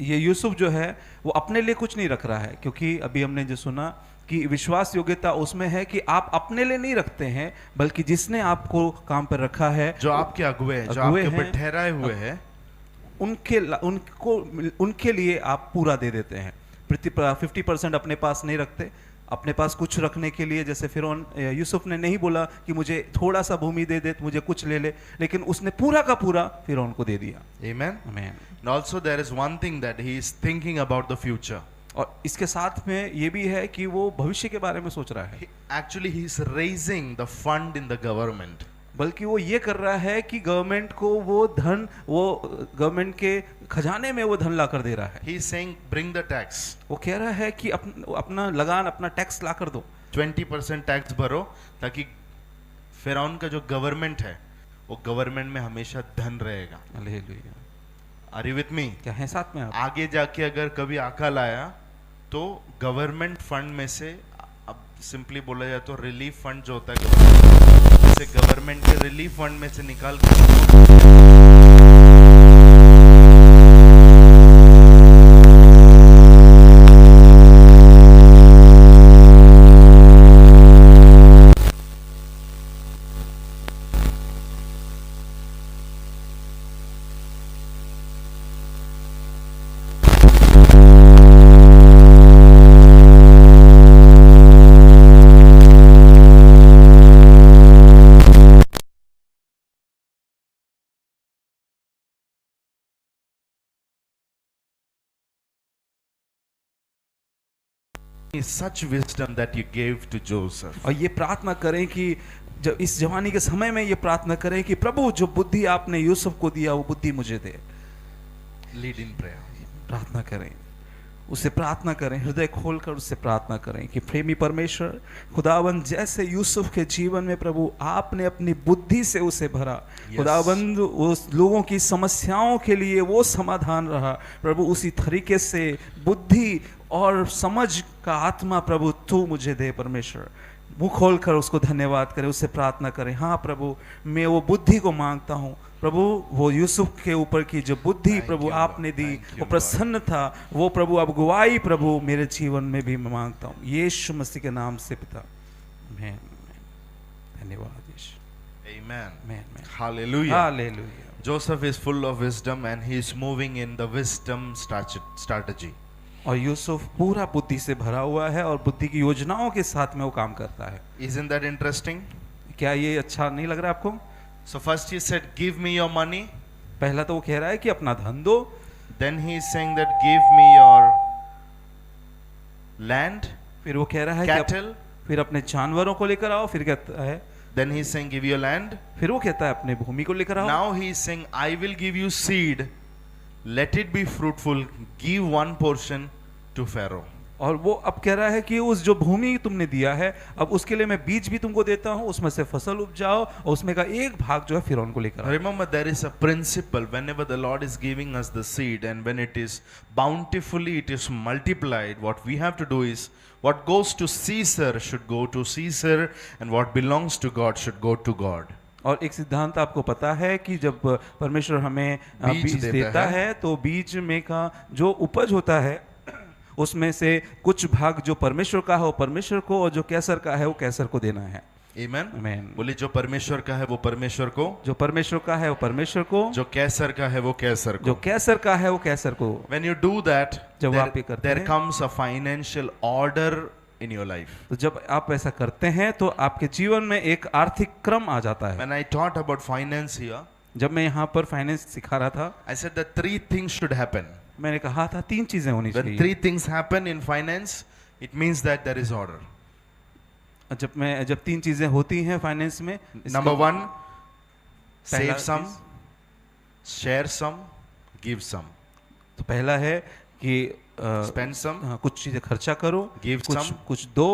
ये यूसुफ जो है वो अपने लिए कुछ नहीं रख रहा है, क्योंकि अभी हमने जो सुना कि विश्वास योग्यता उसमें है कि आप अपने लिए नहीं रखते हैं, बल्कि जिसने आपको काम पर रखा है, जो आपके अगुए हैं, जो अगुए आपके ऊपर हैं, ठहराए हुए हैं, उनके लिए आप पूरा दे देते हैं। 50% अपने पास नहीं रखते, अपने पास कुछ रखने के लिए, जैसे फिरौन यूसुफ ने नहीं बोला कि मुझे थोड़ा सा भूमि दे दे, मुझे कुछ ले ले, लेकिन उसने पूरा का पूरा फिरौन को दे दिया। amen. आमीन। And also there is one thing that he is thinking about the future. और इसके साथ में ये भी है कि वो भविष्य के बारे में सोच रहा है, Actually he is raising the fund in the government. बल्कि वो ये कर रहा है कि गवर्नमेंट को वो धन, वो गवर्नमेंट के खजाने में वो धन ला कर दे रहा है। He is saying bring the tax. वो कह रहा है कि अपना लगान, अपना टैक्स ला कर दो, 20% टैक्स भरो, ताकि फिरौन का जो गवर्नमेंट है वो गवर्नमेंट में हमेशा धन रहेगा। Hallelujah. Are you with me? क्या है साथ में आप? आगे जाके अगर कभी अकाल आया तो गवर्नमेंट फंड में से, अब सिंपली बोला जाए तो रिलीफ फंड जो होता है, जैसे गवर्नमेंट के रिलीफ फंड में से निकाल such wisdom that you gave to Joseph. और ये प्रार्थना करें कि जब इस जवानी के समय में ये प्रार्थना करें कि प्रभु जो बुद्धि आपने यूसुफ को दिया वो बुद्धि मुझे दे। Lead in prayer. प्रार्थना करें, उससे प्रार्थना करें, हृदय खोलकर उससे प्रार्थना करें कि प्रेमी परमेश्वर खुदावंद, जैसे यूसुफ के जीवन में प्रभु आपने अपनी बुद्धि से उसे भरा, खुदावंद उस लोगों की समस्याओं के लिए वो समाधान रहा प्रभु, उसी तरीके से बुद्धि और समझ का आत्मा प्रभु तू मुझे दे परमेश्वर। मुंह खोलकर उसको धन्यवाद करें, उससे प्रार्थना करें, हाँ प्रभु मैं वो बुद्धि को मांगता हूँ प्रभु, वो यूसुफ के ऊपर की जो बुद्धि प्रभु आपने दी, वो प्रसन्न था, वो प्रभु अगुवाई प्रभु मेरे जीवन में भी मैं मांगता हूँ यीशु मसीह के नाम से पिता, आमीन। धन्यवाद यीशु। Amen. आमीन। Hallelujah. Hallelujah. Joseph is full of wisdom and he is moving in the wisdom strategy. और यूसुफ पूरा बुद्धि से भरा हुआ है और बुद्धि की योजनाओं के साथ में वो काम करता है। Isn't that interesting? क्या ये अच्छा नहीं लग रहा आपको? So first he said, give me your money. पहला तो वो कह रहा है कि अपना धन दो, Then he is saying that give me your land, फिर वो कह रहा है कि cattle. फिर अपने जानवरों को लेकर आओ, फिर कहता है, Then he is saying give your land. फिर वो कहता है अपने भूमि को लेकर आओ। Now he is saying I will give you seed. Let it be fruitful. Give one portion to Pharaoh. और वो अब कह रहा है कि उस जो भूमि तुमने दिया है, अब उसके लिए मैं बीज भी तुमको देता हूँ, उसमें से फसल उपजाओ और उसमें का एक भाग जो है फिरौन को लेकर आओ। Remember, there is a principle whenever the Lord is giving us the seed and when it is bountifully, it is multiplied. What we have to do is, what goes to Caesar should go to Caesar and what belongs to God should go to God. और एक सिद्धांत आपको पता है कि जब परमेश्वर हमें बीज बीज देता देता है तो बीज में का जो उपज होता है उसमें से कुछ भाग जो परमेश्वर का है वो परमेश्वर को, और जो कैसर का है वो कैसर को देना है। Amen. आमीन। बोले जो परमेश्वर का है वो परमेश्वर को, जो परमेश्वर का है वो परमेश्वर को, जो कैसर का है वो कैसर जो को। कैसर का है वो कैसर को। When you do that, जब आप ये करते there हैं, comes a financial order in your life. तो जब आप ऐसा करते हैं तो आपके जीवन में एक आर्थिक क्रम आ जाता है। When I taught about finance here, जब मैं यहाँ पर फाइनेंस सिखा रहा था, I said that three things should happen. मैंने कहा था 3 चीजें होनी When चाहिए। 3 things happen in finance, it means that there is order. जब 3 चीजें होती हैं फाइनेंस में, Number 1, पहला save some, share some, give some. तो पहला है कि Spend some, कुछ चीजें खर्चा करो, Give some, कुछ दो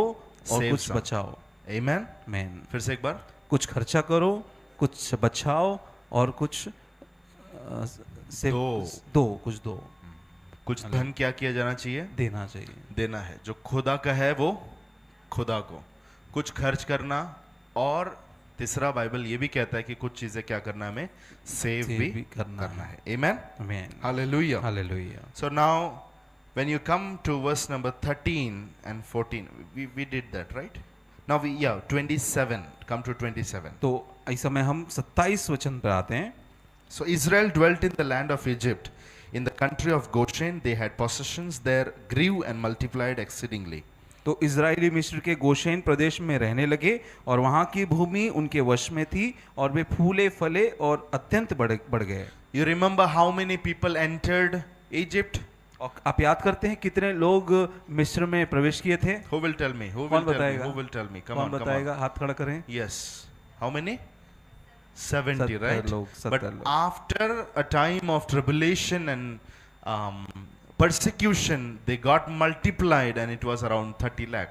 और save कुछ some. बचाओ। Amen. मैन, फिर से एक बार, कुछ खर्चा करो, कुछ बचाओ और कुछ से कुछ दो, कुछ धन क्या किया जाना चाहिए? देना चाहिए। देना है। जो खुदा का है वो खुदा को, कुछ खर्च करना और तीसरा बाइबल ये भी कहता है कि कुछ चीजें क्या करना है, हमें सेव भी करना है. Amen. आमीन, Hallelujah. Hallelujah. So now, when you come to verse number 13 and 14, we did that, right? Now 27. Come to 27. तो इस समय हम 27 वचन पर आते हैं। So Israel dwelt in the land of Egypt, in the country of Goshen. They had possessions there, grew and multiplied exceedingly. तो इजरायली मिस्र के गोशेन प्रदेश में रहने लगे और वहाँ की भूमि उनके वश में थी और वे फूले फले और अत्यंत बढ़ गए। You remember how many people entered Egypt? और आप याद करते हैं कितने लोग मिस्र में प्रवेश किए थे? Who will tell me? Who कौन will tell me? बताएगा? Who will tell me? Come कौन on, come on. बताएगा? हाथ खड़ा करें। Yes. How many? 70, 70 right? लोग, 70 But लोग। after a time of tribulation and persecution, they got multiplied and it was around 30 lakh.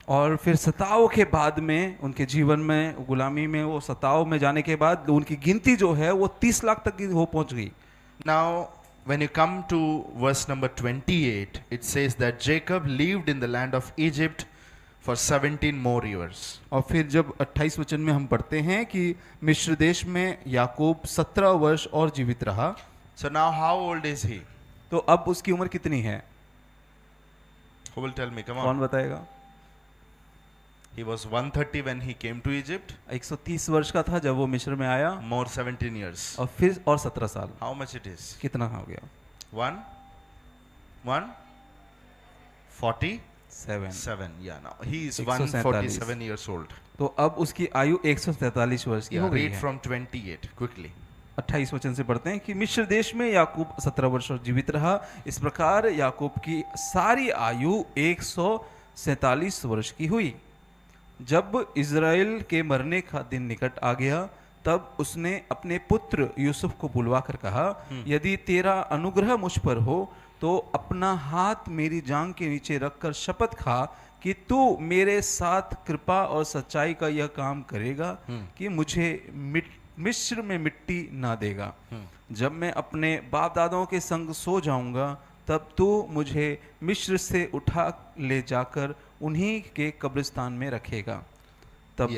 और फिर सताव के बाद में उनके जीवन में गुलामी में वो सताव में जाने के बाद उनकी गिनती जो है वो 30 लाख तक की हो पहुंच गई। Now, when you come to verse number 28, it says that Jacob lived in the land of Egypt for 17 more years. और फिर जब 28 वचन में हम पढ़ते हैं कि मिस्र देश में याकूब 17 वर्ष और जीवित रहा। So now how old is he? तो अब उसकी उम्र कितनी है? Who will tell me? Come कौन on. बताएगा? He was 130 when he came to Egypt. 130 वर्ष का था जब वो मिस्र में आया More 17 years. और फिर और 17 साल। How much it is? कितना हो गया? 147. 7। Yeah, now he is 147 147 years old. तो अब उसकी आयु 143 वर्ष की Yeah, हो गई read है। from 28 quickly. 28 वचन से पढ़ते हैं कि मिस्र देश में याकूब 17 वर्ष और जीवित रहा। इस प्रकार याकूब की सारी आयु 147 वर्ष की हुई। जब इज़राइल के मरने का दिन निकट आ गया तब उसने अपने पुत्र यूसुफ को बुलवा कर कहा, यदि तेरा अनुग्रह मुझ पर हो तो अपना हाथ मेरी जांघ के नीचे रखकर शपथ खा कि तू मेरे साथ कृपा और सच्चाई का यह काम करेगा कि मुझे मिस्र में मिट्टी ना देगा। जब मैं अपने बाप दादाओं के संग सो जाऊंगा तब तू मुझे मिस्र से उठा ले जाकर उन्हीं के कब्रिस्तान में रखेगा। तब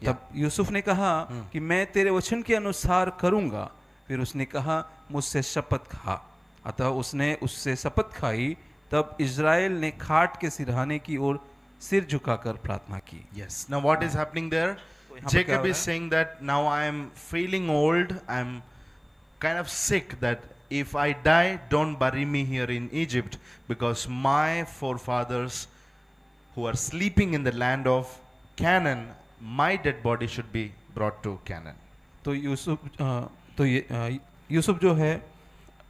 तब यूसुफ ने कहा कि मैं तेरे वचन के अनुसार करूंगा। फिर उसने कहा मुझसे शपथ खा। अतः उसने उससे शपथ खाई। तब इज़राइल ने खाट के सिरहाने की ओर सिर झुकाकर प्रार्थना की। Yes. Now what is happening there? Jacob is saying that now I am feeling old. I am kind of sick that if I die, don't bury me here in Egypt because my forefathers who are sleeping in the land of Canaan, my dead body should be brought to Canaan. तो यूसुफ जो है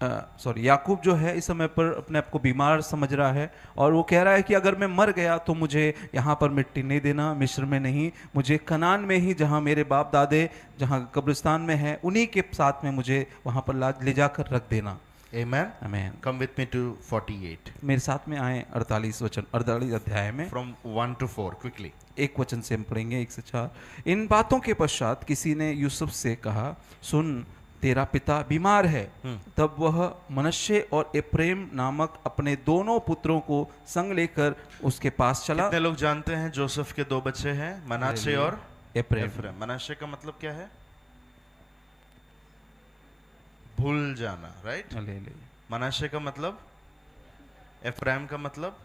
याकूब जो है इस समय पर अपने आप को बीमार समझ रहा है और वो कह रहा है कि अगर मैं मर गया तो मुझे यहाँ पर मिट्टी नहीं देना, मिस्र में नहीं, मुझे कनान में ही जहाँ मेरे बाप दादे जहाँ कब्रिस्तान में है उन्हीं के साथ में मुझे वहाँ पर ले जाकर रख देना। Amen. आमीन। Come with me to 48. मेरे साथ में आए 48 अध्याय में From 1 to 4 quickly. एक वचन से हम पढ़ेंगे 1 से 4। इन बातों के पश्चात किसी ने यूसुफ से कहा, सुन तेरा पिता बीमार है। तब वह मनश्शे और एप्रेम नामक अपने दोनों पुत्रों को संग लेकर उसके पास चला। कितने लोग जानते हैं जोसेफ के 2 बच्चे हैं, मनाशे और एप्रेम। मनाशे का मतलब क्या है? भूल जाना, राइट? मनाशे का मतलब, एफ्राइम का मतलब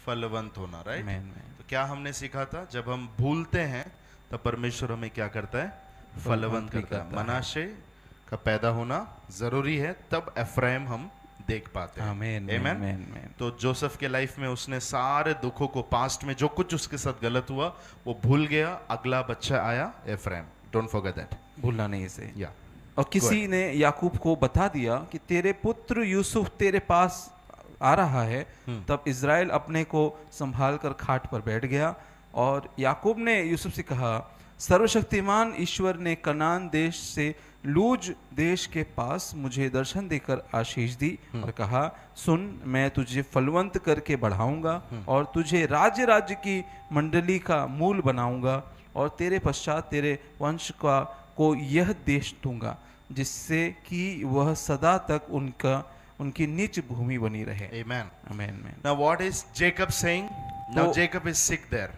फलवंत होना, राइट? तो क्या हमने सीखा था? जब हम भूलते हैं तब परमेश्वर हमें क्या करता है? फलवंत करता है। मनाशे का पैदा होना जरूरी है, तब एफ्राइम हम देख पाते हैं। आमीन। तो जोसेफ के लाइफ में उसने सारे दुखों को, पास्ट में जो कुछ उसके साथ गलत हुआ वो भूल गया। अगला बच्चा आया एफ्राइम। डोंट फॉरगेट दैट, भूलना नहीं इसे। या और किसी ने याकूब को बता दिया कि तेरे पुत्र यूसुफ तेरे पास आ रहा है। तब इज़राइल अपने को संभाल कर खाट पर बैठ गया और याकूब ने यूसुफ से कहा, सर्वशक्तिमान ईश्वर ने कनान देश से लूज देश के पास मुझे दर्शन देकर आशीष दी और कहा, सुन मैं तुझे फलवंत करके बढ़ाऊंगा और तुझे राज्य राज्य की मंडली का मूल बनाऊंगा और तेरे पश्चात तेरे वंश को यह देश दूंगा जिससे कि वह सदा तक उनकी नीच भूमि बनी रहे। Amen. Amen. Now what is Jacob saying? Now Jacob is sick there.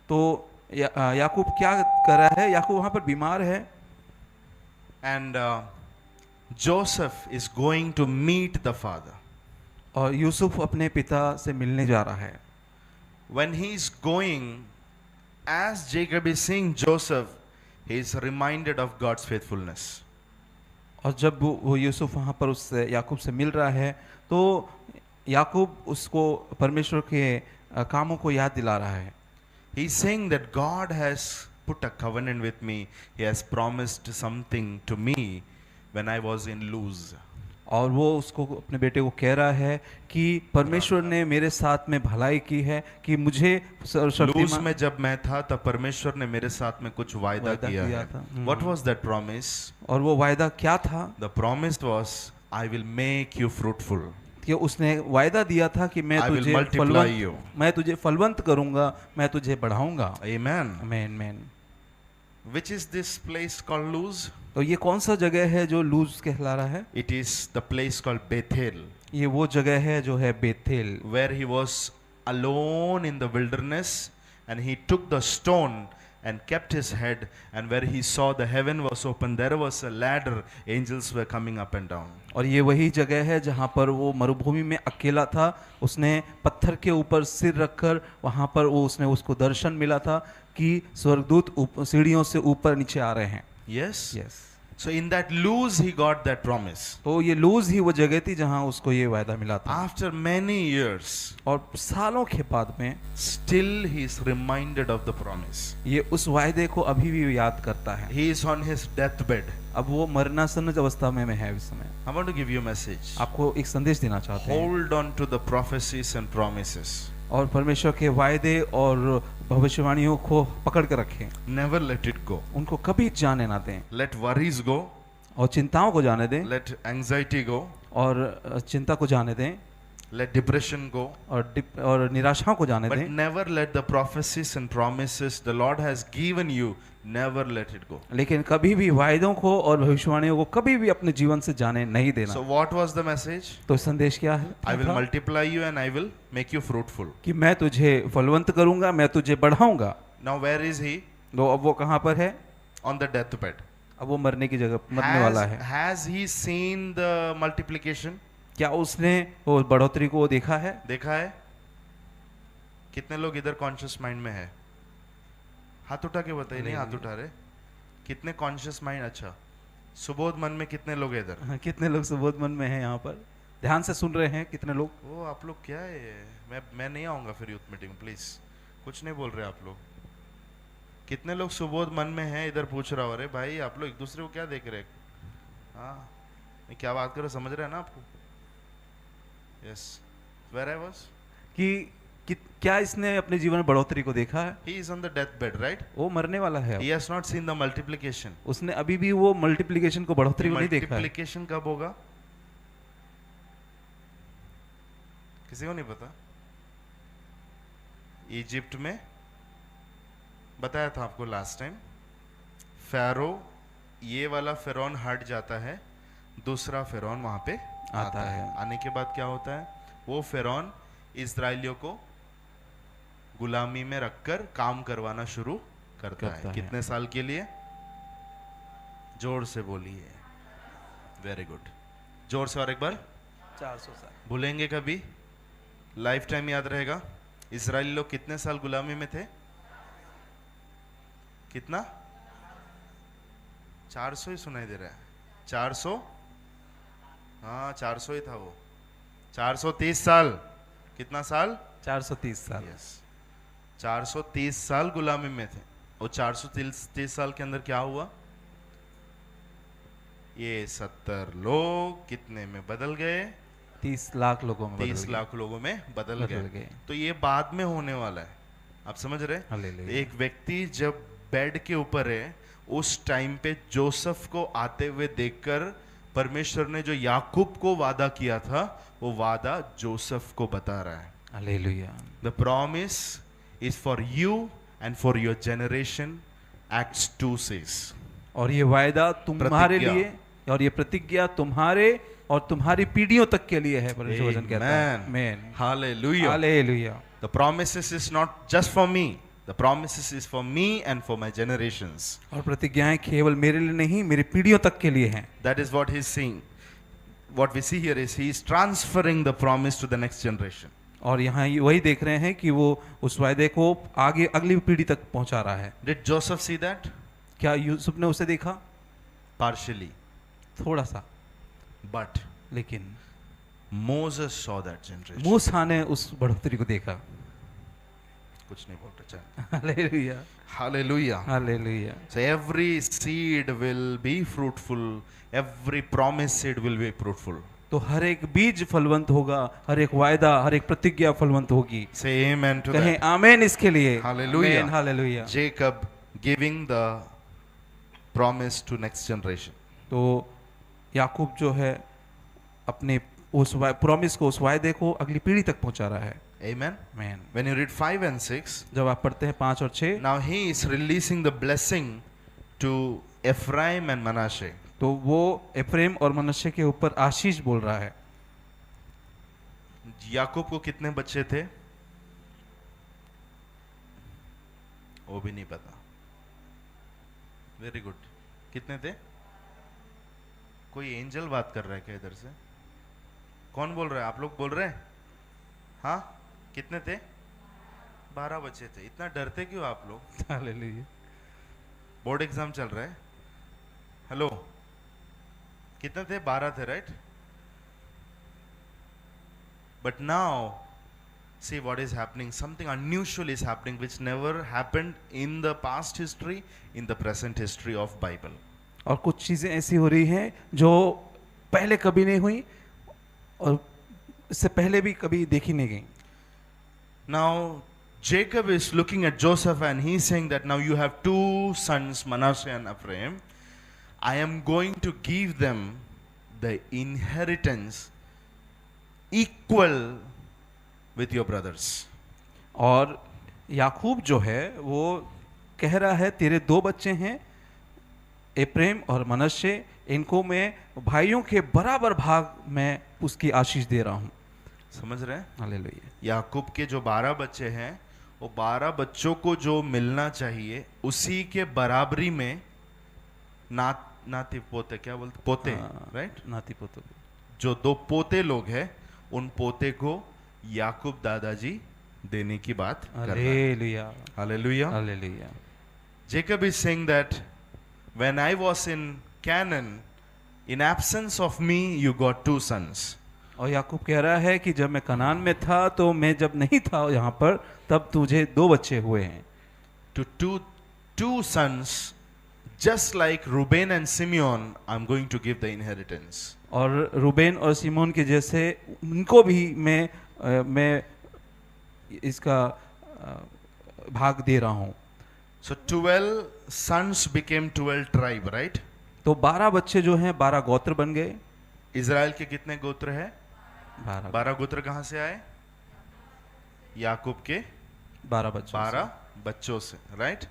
तो याकूब क्या कर रहा है? याकूब वहां पर बीमार है and Joseph is going to meet the father. और यूसुफ अपने पिता से मिलने जा रहा है। When he is going, as Jacob is seeing Joseph, he is reminded of God's faithfulness. और जब वो यूसुफ वहाँ पर उस याकूब से मिल रहा है तो याकूब उसको परमेश्वर के कामों को याद दिला रहा है। He is saying that God has put a covenant with me. He has promised something to me when I was in lose. और वो उसको अपने बेटे को कह रहा है कि परमेश्वर ने मेरे साथ में भलाई की है कि मुझे लूज में जब मैं था तब परमेश्वर ने मेरे साथ में कुछ वायदा किया है। What was that promise? और वो वायदा क्या था? The promise was, I will make you fruitful. कि उसने वायदा दिया था कि मैं तुझे फलवंत करूंगा, मैं तुझे बढ़ाऊंगा। Amen. Amen, amen. Which is this place called Luz? तो ये कौन सा जगह है जो लूज कहला रहा है? It is the place called Bethel. ये वो जगह है जो है Bethel, where he was alone in the wilderness and he took the stone and kept his head, and where he saw the heaven was open, there was a ladder, angels were coming up and down. और ये वही जगह है जहाँ पर वो मरुभूमि में अकेला था, उसने पत्थर के ऊपर सिर रखकर वहाँ पर उसने उसको दर्शन मिला था कि स्वर्गदूत सीढ़ियों से ऊपर नीचे आ रहे हैं। Yes? Yes. So in that Luz he got that promise. तो ये लूज ही वो जगह थी जहाँ उसको ये वायदा मिला था। After many years, और सालों के बाद में still he is reminded of the promise. ये उस वायदे को अभी भी याद करता है। He is on his deathbed. अब वो मरणासन अवस्था में है इस समय। I want to give you a message. आपको एक संदेश देना चाहते हैं। Hold on to the prophecies and promises. और परमेश्वर के वायदे और भविष्यवाणियों को पकड़ कर रखें। Never let it go. उनको कभी जाने ना दें। Let worries go. और चिंताओं को जाने दें। Let anxiety go. और चिंता को जाने दें। Let depression go. और निराशाओं को जाने But दें। never let the prophecies and promises the Lord has given you, never let it go. लेकिन कभी भी वायदों को और भविष्यवाणियों को कभी भी अपने जीवन से जाने नहीं देना। So what was the message? तो संदेश क्या है? I will multiply you and I will make you fruitful. कि मैं तुझे फलवंत करूंगा, मैं तुझे बढ़ाऊंगा। Now where is he? तो अब वो कहाँ पर है? On the deathbed. अब वो मरने की जगह मरने वाला है। Has he seen the multiplication? क्या उसने वो बढ़ोतरी को देखा है? देखा है? कितने लोग इधर कॉन्शियस माइंड में है? हाथ उठा के बताइए। नहीं हाथ उठा रहे। कितने कॉन्शियस माइंड? अच्छा, सुबोध मन में कितने लोग हैं इधर? कितने लोग सुबोध मन में हैं यहाँ पर? ध्यान से सुन रहे हैं कितने लोग? ओ आप लोग क्या है? मैं नहीं आऊंगा फिर यूथ मीटिंग, प्लीज। कुछ नहीं बोल रहे आप लोग। कितने लोग सुबोध मन में हैं इधर? पूछ रहा हूँ। अरे भाई आप लोग एक दूसरे को क्या देख रहे हैं? हाँ, मैं क्या बात कर रहा, समझ रहे हैं ना आपको? Yes. Where I was? कि क्या इसने अपने जीवन में बढ़ोतरी को देखा है? He is on the deathbed, right? वो मरने वाला है। He has not seen the multiplication. उसने अभी भी वो मल्टीप्लिकेशन को, बढ़ोतरी को नहीं देखा है। मल्टीप्लिकेशन कब होगा? किसी को नहीं पता? इजिप्ट में बताया था आपको लास्ट टाइम। फेरो, ये वाला फेरोन हट जाता है, दूसरा फेरोन वहां पे आता है। आने के बाद क्या होता है? वो फेरोन इस्राएलियों को गुलामी में रखकर काम करवाना शुरू करता है। कितने साल के लिए? जोर से बोलिए। वेरी गुड, जोर से और एक बार। 400 साल। भूलेंगे कभी? लाइफ टाइम याद रहेगा। इस्राएली लोग कितने साल गुलामी में थे? कितना? 400 ही सुनाई दे रहा है। 400? हाँ 400 ही था वो। 430 साल। कितना साल? 430 साल। यस, 430 साल गुलामी में थे। और 430 साल के अंदर क्या हुआ? ये 70 लोग कितने में बदल गए? 30 लाख लोगों में 30 लाख लोगों में बदल गए। तो ये बाद में होने वाला है। आप समझ रहे? एक व्यक्ति जब बेड के ऊपर है, उस टाइम पे जोसेफ को आते हुए देखकर परमेश्वर ने जो याकूब को वादा किया था, वो वादा जोसेफ को बता रहा है। Hallelujah. The promise is for you and for your generation, Acts 2 says. और ये वायदा तुम्हारे लिए और ये प्रतिज्ञा तुम्हारे और तुम्हारी पीढ़ियों तक के लिए है। परमेश्वर वचन कहता है। आमेन। Hallelujah. Hallelujah. The promises is not just for me. The promises is for me and for my generations. और प्रतिज्ञाएं केवल मेरे लिए नहीं, मेरी पीढ़ियों तक के लिए हैं। That is what he's saying. What we see here is he is transferring the promise to the next generation. और यहाँ वही देख रहे हैं कि वो उस वायदे को आगे अगली पीढ़ी तक पहुंचा रहा है। Did Joseph see that? क्या यूसुफ ने उसे देखा? Partially. थोड़ा सा, But लेकिन Moses saw that generation. मूसा ने उस बढ़ोतरी को देखा। कुछ नहीं बोलते चल. Hallelujah, Hallelujah. Hallelujah. So every seed will be fruitful. Every promised seed will be fruitful. तो हर एक बीज फलवंत होगा, हर एक वायदा, हर एक प्रतिज्ञा फलवंत होगी। Say amen to कहें that. आमेन इसके लिए। Hallelujah. Amen, hallelujah. Jacob giving the promise to next generation. तो याकूब जो है अपने उस प्रॉमिस को, उस वायदे को अगली पीढ़ी तक पहुंचा रहा है। Amen. Amen. When you read 5 and 6, जब आप पढ़ते हैं 5 और 6, now he is releasing the blessing to Ephraim and Manasseh. तो वो एफ्रेम और मनश्शे के ऊपर आशीष बोल रहा है। याकूब को कितने बच्चे थे? वो भी नहीं पता। Very good. कितने थे? कोई एंजल बात कर रहा है क्या इधर से? कौन बोल रहा है? आप लोग बोल रहे हैं? हाँ, कितने थे? 12 बच्चे थे। इतना डरते क्यों आप लोग? हालेलुया। बोर्ड एग्जाम चल रहा है। हेलो, कितने थे? 12 थे, right? But now, see what is happening. Something unusual is happening which never happened in the past history, in the present history of Bible. और कुछ चीजें ऐसी हो रही हैं जो पहले कभी नहीं हुई और इससे पहले भी कभी देखी नहीं गई। Now, Jacob is looking at Joseph and he's saying that now you have 2 sons, Manasseh and Ephraim. I am going to give them the inheritance equal with your brothers. और याकूब जो है वो कह रहा है तेरे 2 बच्चे हैं एप्रेम और मनश्शे, इनको मैं भाइयों के बराबर भाग में उसकी आशीष दे रहा हूँ। समझ रहे हैं? हालेलुया। याकूब के जो 12 बच्चे हैं वो 12 बच्चों को जो मिलना चाहिए उसी के बराबरी में नाती पोते, क्या बोलते, पोते, राइट? नाती पोते। जो 2 पोते लोग हैं उन पोते को याकूब दादाजी देने की बात कर रहे हैं। Hallelujah, hallelujah. Hallelujah. Jacob is saying that when I was in Canaan, in absence of me, you got 2 sons. और याकूब कह रहा है कि जब मैं कनान में था तो मैं जब नहीं था यहाँ पर तब तुझे 2 बच्चे हुए हैं। To two sons, just like Reuben and Simeon, I'm going to give the inheritance. और रूबेन और सिमोन के जैसे उनको भी मैं इसका भाग दे रहा हूँ। So 12 sons became 12 tribe, right? तो 12 बच्चे जो हैं 12 गोत्र बन गए। इज़राइल के कितने गोत्र हैं? 12 12 गोत्र कहाँ से आए? याकूब के 12 बच्चों 12 बच्चों से, राइट?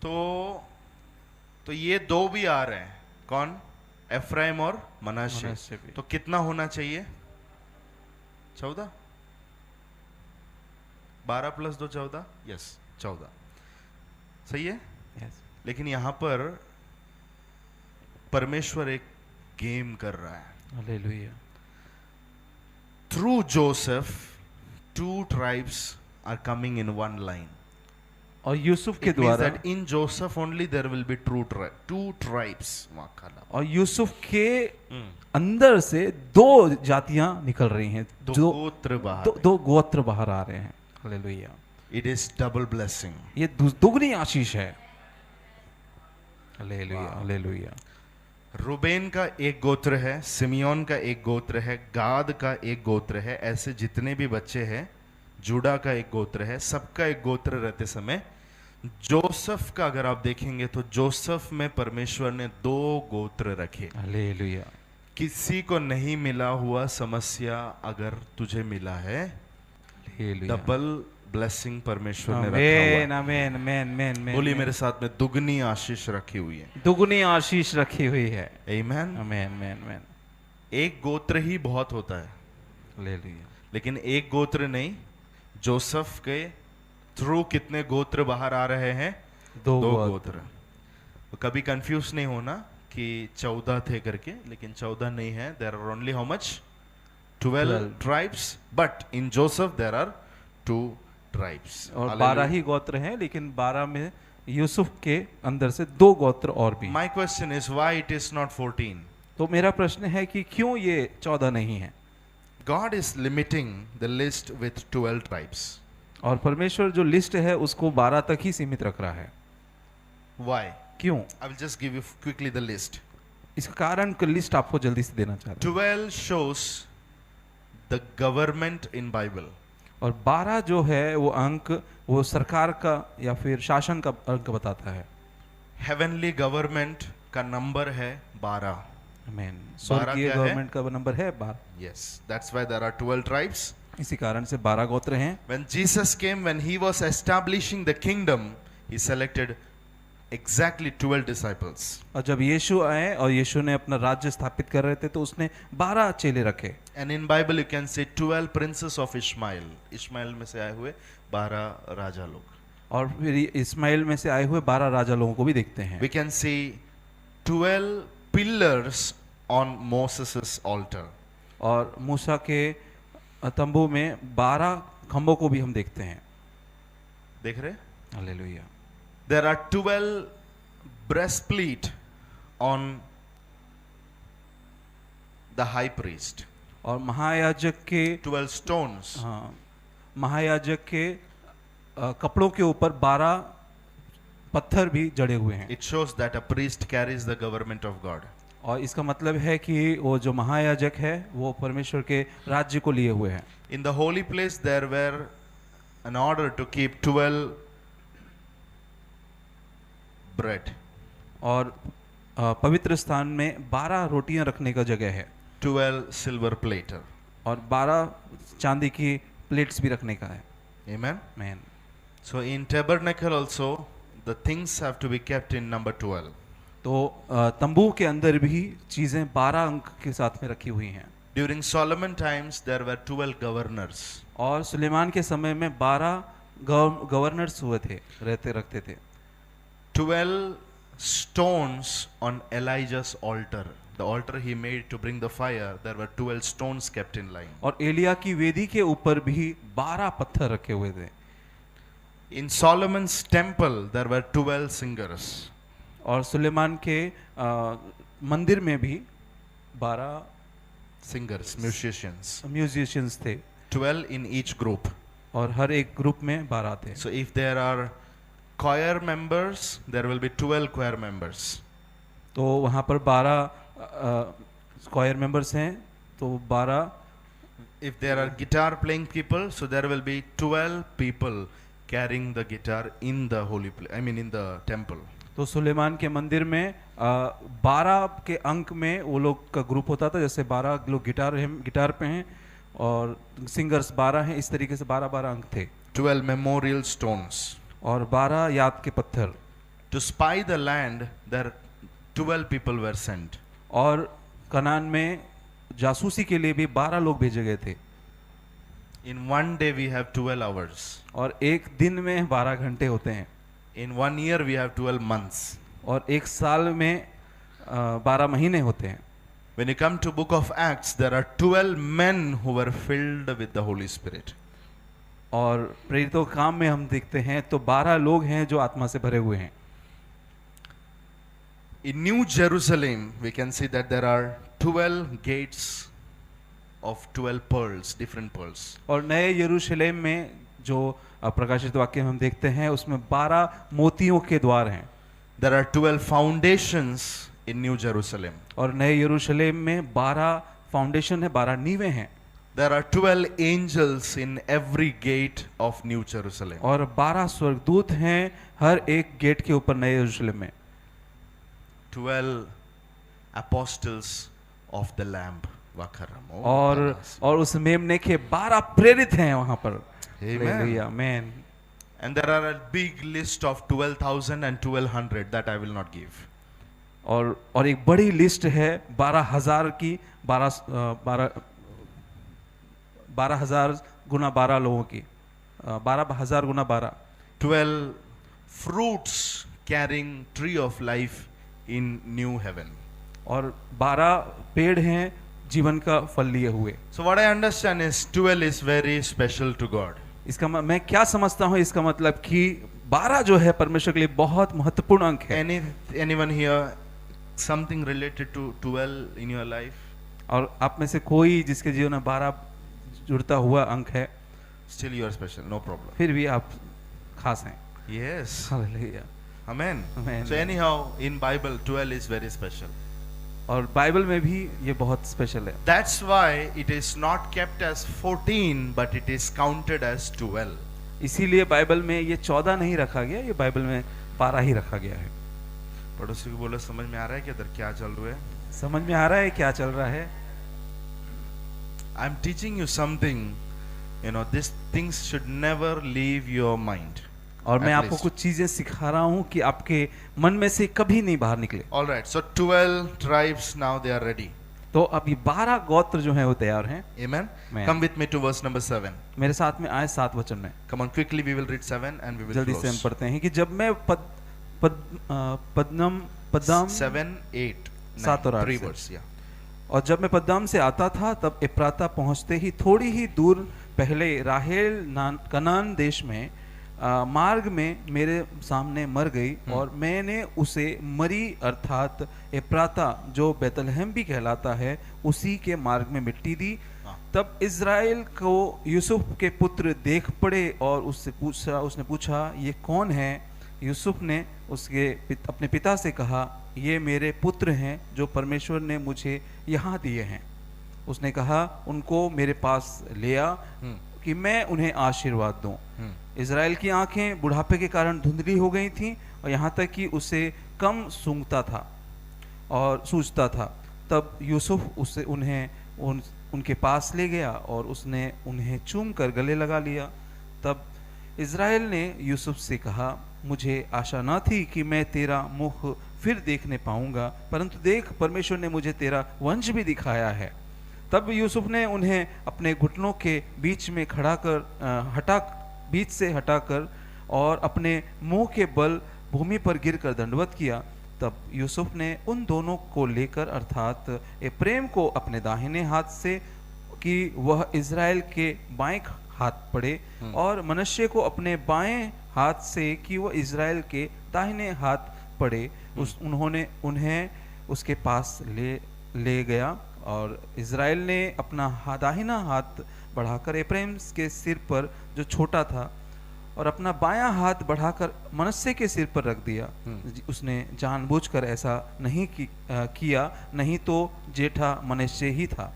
तो ये 2 भी आ रहे हैं। कौन? एफ्राइम और मनाशे। मनाशे भी। तो कितना होना चाहिए? 14? 12 + 2 14? यस, 14 सही है। Yes. लेकिन यहां पर परमेश्वर एक गेम कर रहा है। Hallelujah. Through Joseph 2 tribes are coming in one line. और यूसुफ के It means द्वारा that in Joseph only there will be 2 tribes. और यूसुफ के अंदर से 2 जातियां निकल रही हैं, 2 गोत्र बाहर। 2 गोत्र बाहर आ रहे हैं। Hallelujah. It is double blessing. ये दुगनी आशीष है। Hallelujah, hallelujah. रूबेन का एक गोत्र है, सिमियोन का एक गोत्र है, गाद का एक गोत्र है, ऐसे जितने भी बच्चे हैं, जूडा का एक गोत्र है, सबका एक गोत्र रहते समय जोसेफ का अगर आप देखेंगे तो जोसेफ में परमेश्वर ने 2 गोत्र रखे। हालेलुया। किसी को नहीं मिला हुआ समस्या अगर तुझे मिला है, हालेलुया। डबल ब्लेसिंग परमेश्वर ने रखा हुआ है। आमेन, आमेन, आमेन, आमेन। बोलिए मेरे साथ में, दुगनी आशीष रखी हुई है। दुगनी आशीष रखी हुई है। आमेन, आमेन, आमेन, आमेन। एक गोत्र ही बहुत होता है, हालेलुया। लेकिन एक गोत्र नहीं। जोसेफ के थ्रू कितने गोत्र बाहर आ रहे हैं? दो दो गोत्र। गोत्र। तो कभी कंफ्यूज नहीं होना कि 14 थे करके, लेकिन 14 नहीं है। There are only how much? 12 tribes, but in Joseph there are 2 tribes. और 12 ही गोत्र हैं, लेकिन 12 में यूसुफ के अंदर से 2 गोत्र और भी। My question is why it is not 14? तो मेरा प्रश्न है कि क्यों ये 14 नहीं है? God is limiting the list with 12 tribes. और परमेश्वर जो लिस्ट है उसको 12 तक ही सीमित रख रहा है। Why? क्यों? I will just give you quickly the list. इसका कारण का लिस्ट आपको जल्दी से देना चाहता हूं। 12 shows the government in Bible. और 12 जो है वो अंक वो सरकार का या फिर शासन का अंक बताता है। Heavenly government का नंबर है 12. आमीन। स्वर्गीय क्या है? गवर्नमेंट का नंबर है 12। Yes, that's why there are 12 tribes. इसी कारण से 12 गोत्र हैं। When Jesus came, when he was establishing the kingdom, he selected exactly 12 disciples. और जब यीशु आए और यीशु ने अपना राज्य स्थापित कर रहे थे तो उसने 12 चेले रखे। And in Bible you can say 12 princes of Ishmael. Ishmael में से आए हुए 12 राजा लोग। और फिर इस्माइल में से आए हुए 12 राजा लोगों को भी देखते हैं। We can see 12 pillars on Moses' altar. और मूसा के तंबू में 12 खंभों को भी हम देखते हैं। देख रहे? Hallelujah. There are 12 breastplate on the high priest. और महायाजक के 12 stones. हाँ, महायाजक के कपड़ों के ऊपर 12 पत्थर भी जड़े हुए हैं। It shows that a priest carries the government of God. और इसका मतलब है कि वो जो महायाजक है वो परमेश्वर के राज्य को लिए हुए हैं। In the holy place there were an order to keep 12 bread. और पवित्र स्थान में 12 रोटियां रखने का जगह है। 12 silver platter. और 12 चांदी की प्लेट्स भी रखने का है। Amen. Man. So in tabernacle also the things have to be kept in number 12. तो तंबू के अंदर भी चीजें 12 अंक के साथ में रखी हुई हैं। During Solomon times there were 12 governors. और सुलेमान के समय में 12 गवर्नर्स हुए थे, रखते थे। 12 stones on Elijah's altar. The altar he made to bring the fire, there were 12 stones kept in line. और एलिया की वेदी के ऊपर भी 12 पत्थर रखे हुए थे। In Solomon's temple there were 12 singers. और सुलेमान के मंदिर में भी 12 Singers, musicians. म्यूजिशियंस थे। 12 in each group. और हर एक ग्रुप में 12 थे। So if there are choir members, there will be 12 choir members. तो वहाँ पर 12 स्क्वायर मेंबर्स हैं, तो 12। If there are guitar playing people, so there will be 12 people carrying the guitar in the holy place, I mean in the temple. तो सुलेमान के मंदिर में 12 के अंक में वो लोग का ग्रुप होता था। जैसे 12 लोग गिटार पे हैं और सिंगर्स 12 हैं, इस तरीके से 12 अंक थे। 12 memorial stones. और 12 याद के पत्थर। To spy the land, there 12 people were sent. और कनान में जासूसी के लिए भी 12 लोग भेजे गए थे। In one day we have 12 hours. और एक दिन में 12 घंटे होते हैं। In 1 year we have 12 months. और एक साल में 12 महीने होते हैं। When you come to book of Acts, there are 12 men who were filled with the Holy Spirit. और प्रेरितों के काम में हम देखते हैं तो 12 लोग हैं जो आत्मा से भरे हुए हैं। In New Jerusalem, we can see that there are 12 gates of 12 pearls, different pearls. और नए यरूशलेम में जो प्रकाशित वाक्य हम देखते हैं उसमें 12 मोतियों के द्वार हैं। There are 12 foundations in New Jerusalem. और नए यरूशलेम में 12 फाउंडेशन है, 12 नींवें हैं। There are 12 angels in every gate of New Jerusalem. और 12 स्वर्गदूत हैं हर एक गेट के ऊपर नए यरूशलेम में। 12 apostles of the Lamb. Vakaram. Oh, और goodness. और उस मेमने के 12 प्रेरित हैं वहां पर। Amen. हालेलुया, आमीन। And there are a big list of 12,000 and 1200 that I will not give. और एक बड़ी लिस्ट है 12,000 की, 12,000 गुना 12 लोगों की, 12,000 गुना 12। 12 fruits carrying tree of life in new heaven. और 12 पेड़ हैं जीवन का फल लिए हुए। So what I understand is 12 is very special to God. इसका मैं क्या समझता हूँ, इसका मतलब कि 12 जो है परमेश्वर के लिए बहुत महत्वपूर्ण अंक है। Anyone here something related to 12 in your life? और आप में से कोई जिसके जीवन में 12 जुड़ता हुआ अंक है, Still you are special, no problem. फिर भी आप खास हैं। Yes. Hallelujah. Amen. Amen. So anyhow, in Bible 12 is very special. और बाइबल में भी ये बहुत स्पेशल है। That's why it is not kept as 14 but it is counted as 12. इसीलिए बाइबल में ये 14 नहीं रखा गया, ये बाइबल में 12 ही रखा गया है। पड़ोसी को बोलो, समझ में आ रहा है कि इधर क्या चल रहा है? समझ में आ रहा है क्या चल रहा है? I'm teaching you something, you know, these things should never leave your mind. और मैं At आपको least. कुछ चीजें सिखा रहा हूँ कि आपके मन में से कभी नहीं बाहर निकले। All right, so 12 tribes now they are ready. तो अब ये 12 गोत्र जो हैं वो तैयार हैं। Amen. Amen. Come with me to verse number 7. मेरे साथ में आए 7 वचन में। Come on, quickly we will read 7 and we will जल्दी से हम close. पढ़ते हैं कि जब मैं पद्दम 7, 8, 7 और 9, 8 3 से। words, yeah. और जब मैं पद्दाम से आता था तब एप्राता पहुंचते ही थोड़ी ही दूर पहले राहेल कनान देश में मार्ग में मेरे सामने मर गई और मैंने उसे मरी अर्थात एप्राता जो बेतलहम भी कहलाता है उसी के मार्ग में मिट्टी दी। तब इज़राइल को यूसुफ के पुत्र देख पड़े और उसने पूछा ये कौन है? यूसुफ ने अपने पिता से कहा ये मेरे पुत्र हैं जो परमेश्वर ने मुझे यहाँ दिए हैं। उसने कहा उनको मेरे पास ले आ कि मैं उन्हें आशीर्वाद दूं। इज़राइल की आंखें बुढ़ापे के कारण धुंधली हो गई थीं और यहाँ तक कि उसे कम सूंघता था और सूझता था। तब यूसुफ उनके पास ले गया और उसने उन्हें चूम कर गले लगा लिया। तब इज़राइल ने यूसुफ से कहा मुझे आशा न थी कि मैं तेरा मुख फिर देखने पाऊंगा, परंतु देख परमेश्वर ने मुझे तेरा वंश भी दिखाया है। तब यूसुफ ने उन्हें अपने घुटनों के बीच में बीच से हटाकर और अपने मुंह के बल भूमि पर गिरकर दंडवत किया। तब यूसुफ ने उन दोनों को लेकर अर्थात एप्रेम को अपने दाहिने हाथ से कि वह इज़राइल के बाएं हाथ पड़े और मनश्शे को अपने बाएं हाथ से कि वह इज़राइल के दाहिने हाथ पड़े। उन्होंने उन्हें उसके पास ले गया और इज़राइल ने अपना दाहिना हाथ बढ़ाकर एप्रेम के सिर पर जो छोटा था और अपना बायां हाथ बढ़ाकर मनश्शे के सिर पर रख दिया। उसने जानबूझकर ऐसा नहीं किया, नहीं तो जेठा मनश्शे ही था।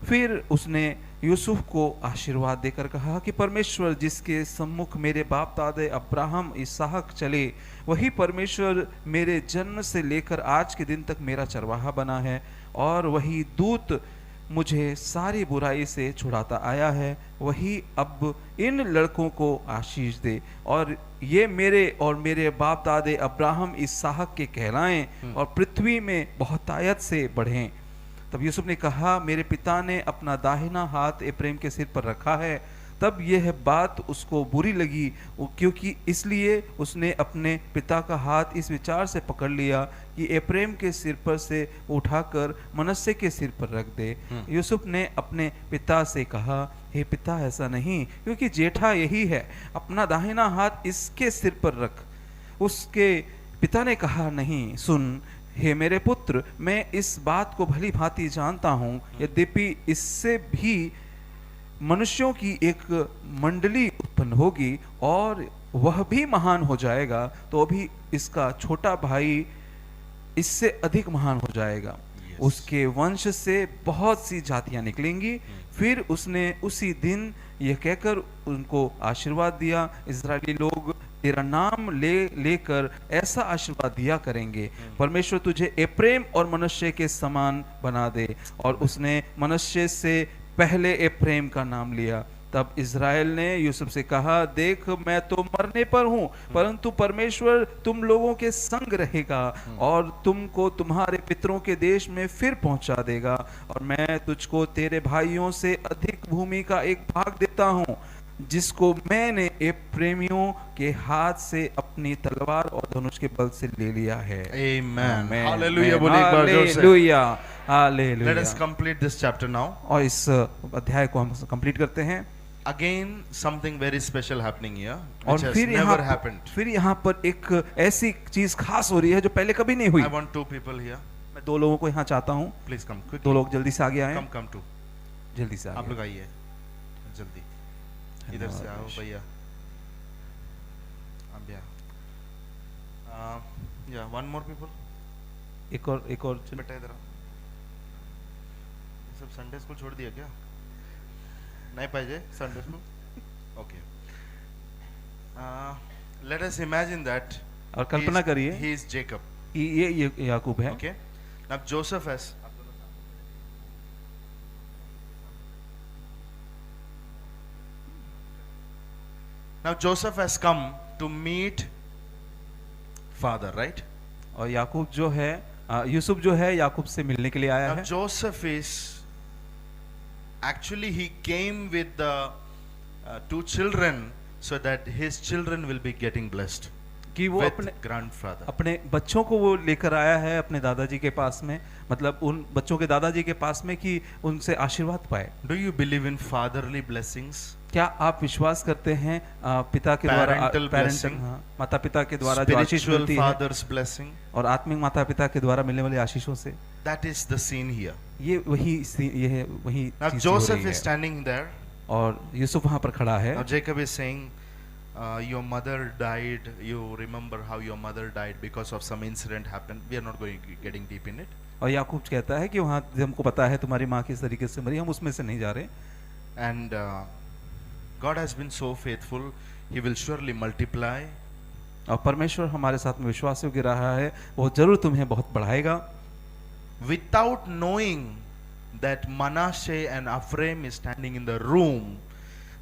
फिर उसने यूसुफ को आशीर्वाद देकर कहा कि परमेश्वर जिसके सम्मुख मेरे बाप दादे अब्राहम इसहाक चले वही परमेश्वर मेरे जन्म से लेकर आज के दिन तक मेरा चरवाहा बना है और वही दूत मुझे सारी बुराई से छुड़ाता आया है। वही अब इन लड़कों को आशीष दे और ये मेरे और मेरे बाप दादे अब्राहम इसहाक के कहलाएं और पृथ्वी में बहुतायत से बढ़ें। तब यूसुफ ने कहा मेरे पिता ने अपना दाहिना हाथ एप्रेम के सिर पर रखा है। तब यह बात उसको बुरी लगी क्योंकि इसलिए उसने अपने पिता का हाथ इस विचार से पकड़ लिया कि एप्रेम के सिर पर से उठाकर मनश्शे के सिर पर रख दे। यूसुफ ने अपने पिता से कहा हे पिता ऐसा नहीं, क्योंकि जेठा यही है, अपना दाहिना हाथ इसके सिर पर रख। उसके पिता ने कहा नहीं, सुन हे मेरे पुत्र, मैं इस बात को भली भांति जानता हूँ, यद्यपि इससे भी मनुष्यों की एक मंडली उत्पन्न होगी और वह भी महान हो जाएगा, तो अभी इसका छोटा भाई इससे अधिक महान हो जाएगा। उसके वंश से बहुत सी जातियां निकलेंगी। फिर उसने उसी दिन यह कहकर उनको आशीर्वाद दिया, इज़राइली लोग तेरा नाम लेकर ऐसा आशीर्वाद दिया करेंगे, परमेश्वर तुझे एप्रेम और मनश्शे के समान बना दे। और उसने मनश्शे से पहले एप्रेम का नाम लिया। तब इज़राइल ने यूसुफ से कहा देख मैं तो मरने पर हूँ, परंतु परमेश्वर तुम लोगों के संग रहेगा और तुमको तुम्हारे पितरों के देश में फिर पहुंचा देगा और मैं तुझको तेरे भाइयों से अधिक भूमि का एक भाग देता हूँ। जिसको मैंने एप्रेमियों के हाथ से अपनी तलवार और धनुष के बल से ले लिया है। Amen. Amen. Hallelujah. Amen. बोलिए एक बार जोर से। Hallelujah Let us hallelujah. complete this chapter now. और इस अध्याय को हम कंप्लीट करते हैं। Again, something very special happening here, और which has फिर never happened. यहाँ पर एक ऐसी चीज खास हो रही है जो पहले कभी नहीं हुई। I want 2 people here. मैं 2 लोगों को यहाँ चाहता हूँ। Please come 2 quickly. लोग जल्दी से आगे आए। Come 2. जल्दी से आप आगे। लोग आइए जल्दी, इधर से आओ भैया। अब या 1 more people. एक और बेटा इधर आओ। ये सब संडे स्कूल छोड़ दिया क्या? नहीं पाहिजे Sunday school? Okay. Let us imagine that और कल्पना करिए he is Jacob. ये याकूब है। Okay. Now Joseph has come to meet father, right? और याकूब जो है यूसुफ जो है याकूब से मिलने के लिए आया Now है। Joseph is actually he came with the 2 children so that his children will be getting blessed कि वो with grandfather. अपने बच्चों को वो लेकर आया है अपने दादाजी के पास में, मतलब उन बच्चों के दादाजी के पास में कि उनसे आशीर्वाद पाए। Do you believe in fatherly blessings? क्या आप विश्वास करते हैं पिता के द्वारा Parental blessing? माता पिता के द्वारा जो आशीष Spiritual मिलती है father's blessing? और आत्मिक माता पिता के द्वारा मिलने वाली आशीषों से, That is the scene here. ये वही Now चीज़ हो Joseph रही is है। standing there. और यूसुफ वहां पर खड़ा है। Now Jacob is saying, your mother died. You remember how your mother died because of some incident happened. We are not getting deep in it. और याकूब कहता है कि वहाँ हमको पता है तुम्हारी माँ किस तरीके से मरी, हम उसमें से नहीं जा रहे। And God has been so faithful. He will surely multiply. और परमेश्वर हमारे साथ में विश्वास योग्य रहा है, वो जरूर तुम्हें बहुत बढ़ाएगा। Without knowing that Manasseh and Ephraim is standing in the room,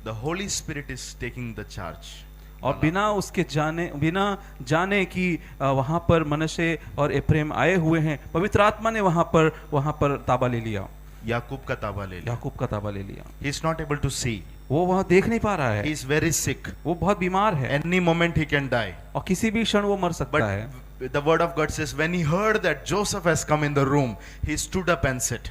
the Holy Spirit is taking the charge. और बिना जाने कि वहां पर मनश्शे और एफ्रेम आए हुए हैं, पवित्र आत्मा ने वहां पर ताबा ले लिया। याकूब का ताबा ले लिया। याकूब का ताबा ले लिया। He is not able to see. वो वहां देख नहीं पा रहा है। He is very sick. वो बहुत बीमार है। Any moment he can die. और किसी भी क्षण वो मर सकता है। But the word of God says, when he heard that Joseph has come in the room, he stood up and sat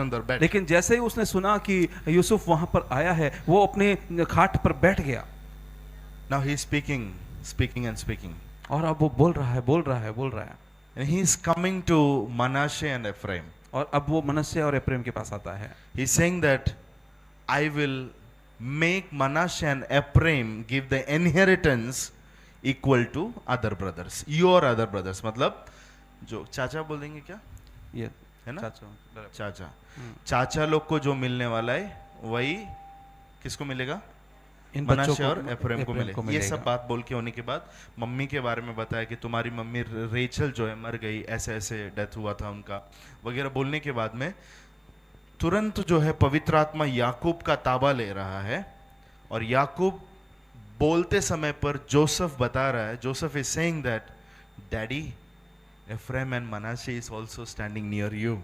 on the bed. लेकिन जैसे ही उसने सुना कि यूसुफ वहां पर आया है, वो अपने खाट पर बैठ गया। Now he is speaking and speaking. और अब वो बोल रहा है। And he is coming to Manasseh and Ephraim. और अब वो मनश्शे और एफ्रेम के पास आता है। He is saying that I will make Manasseh and Ephraim give the inheritance equal to other brothers. Your other brothers. मतलब जो चाचा बोल देंगे क्या? ये है ना? चाचा। चाचा लोग को जो मिलने वाला है वही किसको मिलेगा? इन बच्चों मनाशे और को एफ्रेम को को मिलेगा। ये सब बात बोल के होने के बाद मम्मी के बारे में बताया कि तुम्हारी मम्मी रेचल जो है मर गई, ऐसे ऐसे डेथ हुआ था उनका वगैरह बोलने के बाद में तुरंत जो है पवित्र आत्मा याकूब का ताबा ले रहा है। और याकूब बोलते समय पर जोसेफ बता रहा है, Joseph is saying that daddy, Ephraim and Manasseh is also standing near you,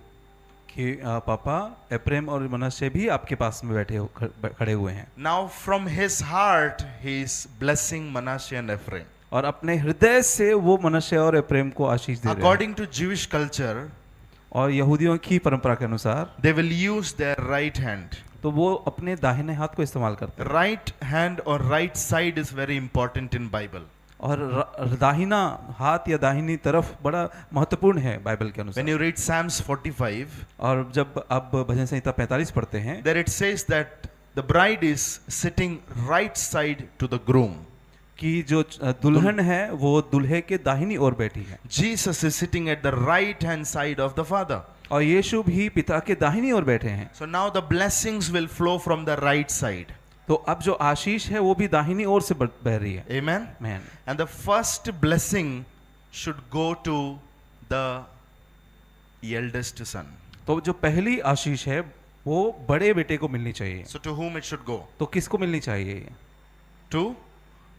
कि पापा एफ्रेम और मनश्शे भी आपके पास में खड़े हुए हैं। Now from his heart he is blessing Manasseh and Ephraim. और अपने हृदय से वो मनश्शे और एफ्रेम को आशीष दे रहे हैं। अकॉर्डिंग टू ज्यूइश कल्चर, और यहूदियों की परंपरा के अनुसार, they will use their right hand, तो वो अपने दाहिने हाथ को इस्तेमाल करते हैं। राइट हैंड और right side is very important in Bible. और दाहिना हाथ या दाहिनी तरफ बड़ा महत्वपूर्ण है बाइबल के अनुसार। When you read Psalms 45, और जब आप भजन संहिता 45 पढ़ते हैं, there it says that the bride is sitting right side to the groom. कि जो दुल्हन है वो दुल्हे के दाहिनी ओर बैठी है। Jesus is sitting at the right hand side of the father. और यीशु भी पिता के दाहिनी ओर बैठे हैं। So now the blessings will flow from the right side. तो अब जो आशीष है वो भी दाहिनी ओर से बह रही है। Amen. Amen. And the first blessing should go to the eldest son. तो जो पहली आशीष है वो बड़े बेटे को मिलनी चाहिए। So to whom it should go? तो किसको मिलनी चाहिए? To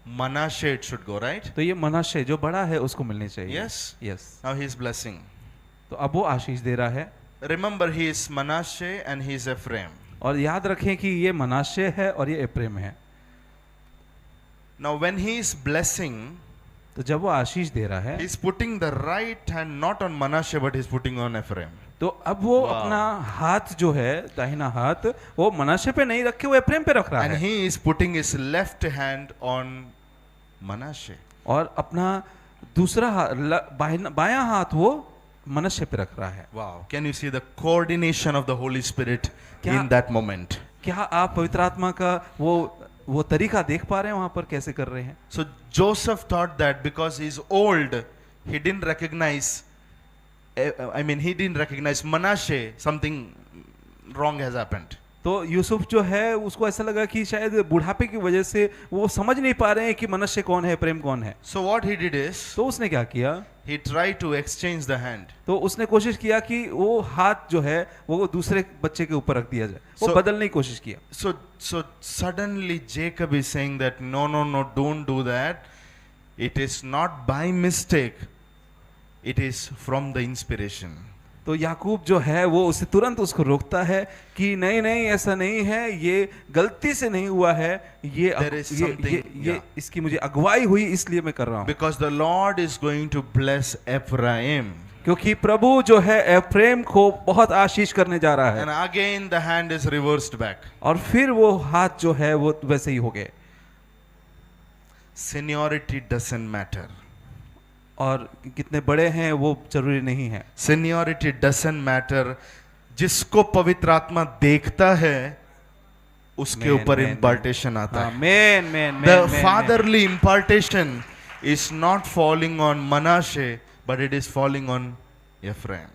Manasseh it should go, right? तो ये मनश्शे जो बड़ा है उसको मिलनी चाहिए। Yes. Yes. Now he is blessing. तो अब वो आशीष दे रहा है। Remember, he is Manasseh and he is Ephraim. और याद रखें कि ये मनाशे है और ये एफ्रेम है। Now when he is blessing, तो जब वो आशीष दे रहा है, he's putting the right hand not on Manasseh but he's putting on Ephraim. तो अब वो Wow. अपना हाथ जो है, दाहिना हाथ, वो मनाशे पे नहीं रख के वो एफ्रेम पे रख रहा And है, he is putting his left hand on Manasseh. और अपना दूसरा बायां हाथ वो मनुष्य पे रख रहा है। Wow. Can you see the coordination of the Holy Spirit क्या- in that moment? क्या आप पवित्र आत्मा का वो तरीका देख पा रहे हैं वहां पर कैसे कर रहे हैं? So Joseph thought that because he's old, he didn't recognize, he didn't recognize Manasseh, something wrong has happened. तो यूसुफ जो है उसको ऐसा लगा कि शायद बुढ़ापे की वजह से वो समझ नहीं पा रहे हैं कि मनुष्य कौन है, प्रेम कौन है। So what he did is, तो उसने क्या किया, he tried to exchange the hand. तो उसने कोशिश किया कि वो हाथ जो है वो दूसरे बच्चे के ऊपर रख दिया जाए, वो So- बदलने की कोशिश किया। So suddenly Jacob is saying that no, don't do that. It is not by mistake. It is from the inspiration. तो याकूब जो है वो उसे तुरंत उसको रोकता है कि नहीं ऐसा नहीं है, ये गलती से नहीं हुआ है, There is something, yeah. इसकी मुझे अगुवाई हुई इसलिए मैं कर रहा हूँ। Because the Lord is going to bless Ephraim. क्योंकि प्रभु जो है एफ्रेम को बहुत आशीष करने जा रहा है। And again the hand is reversed back. और फिर वो हाथ जो है वो वैसे ही हो गए। Seniority doesn't matter. और कितने बड़े हैं वो जरूरी नहीं है। Seniority doesn't matter. जिसको पवित्र आत्मा देखता है उसके ऊपर impartation आता है. The fatherly impartation is not falling on Manasseh, but it is falling on Ephraim.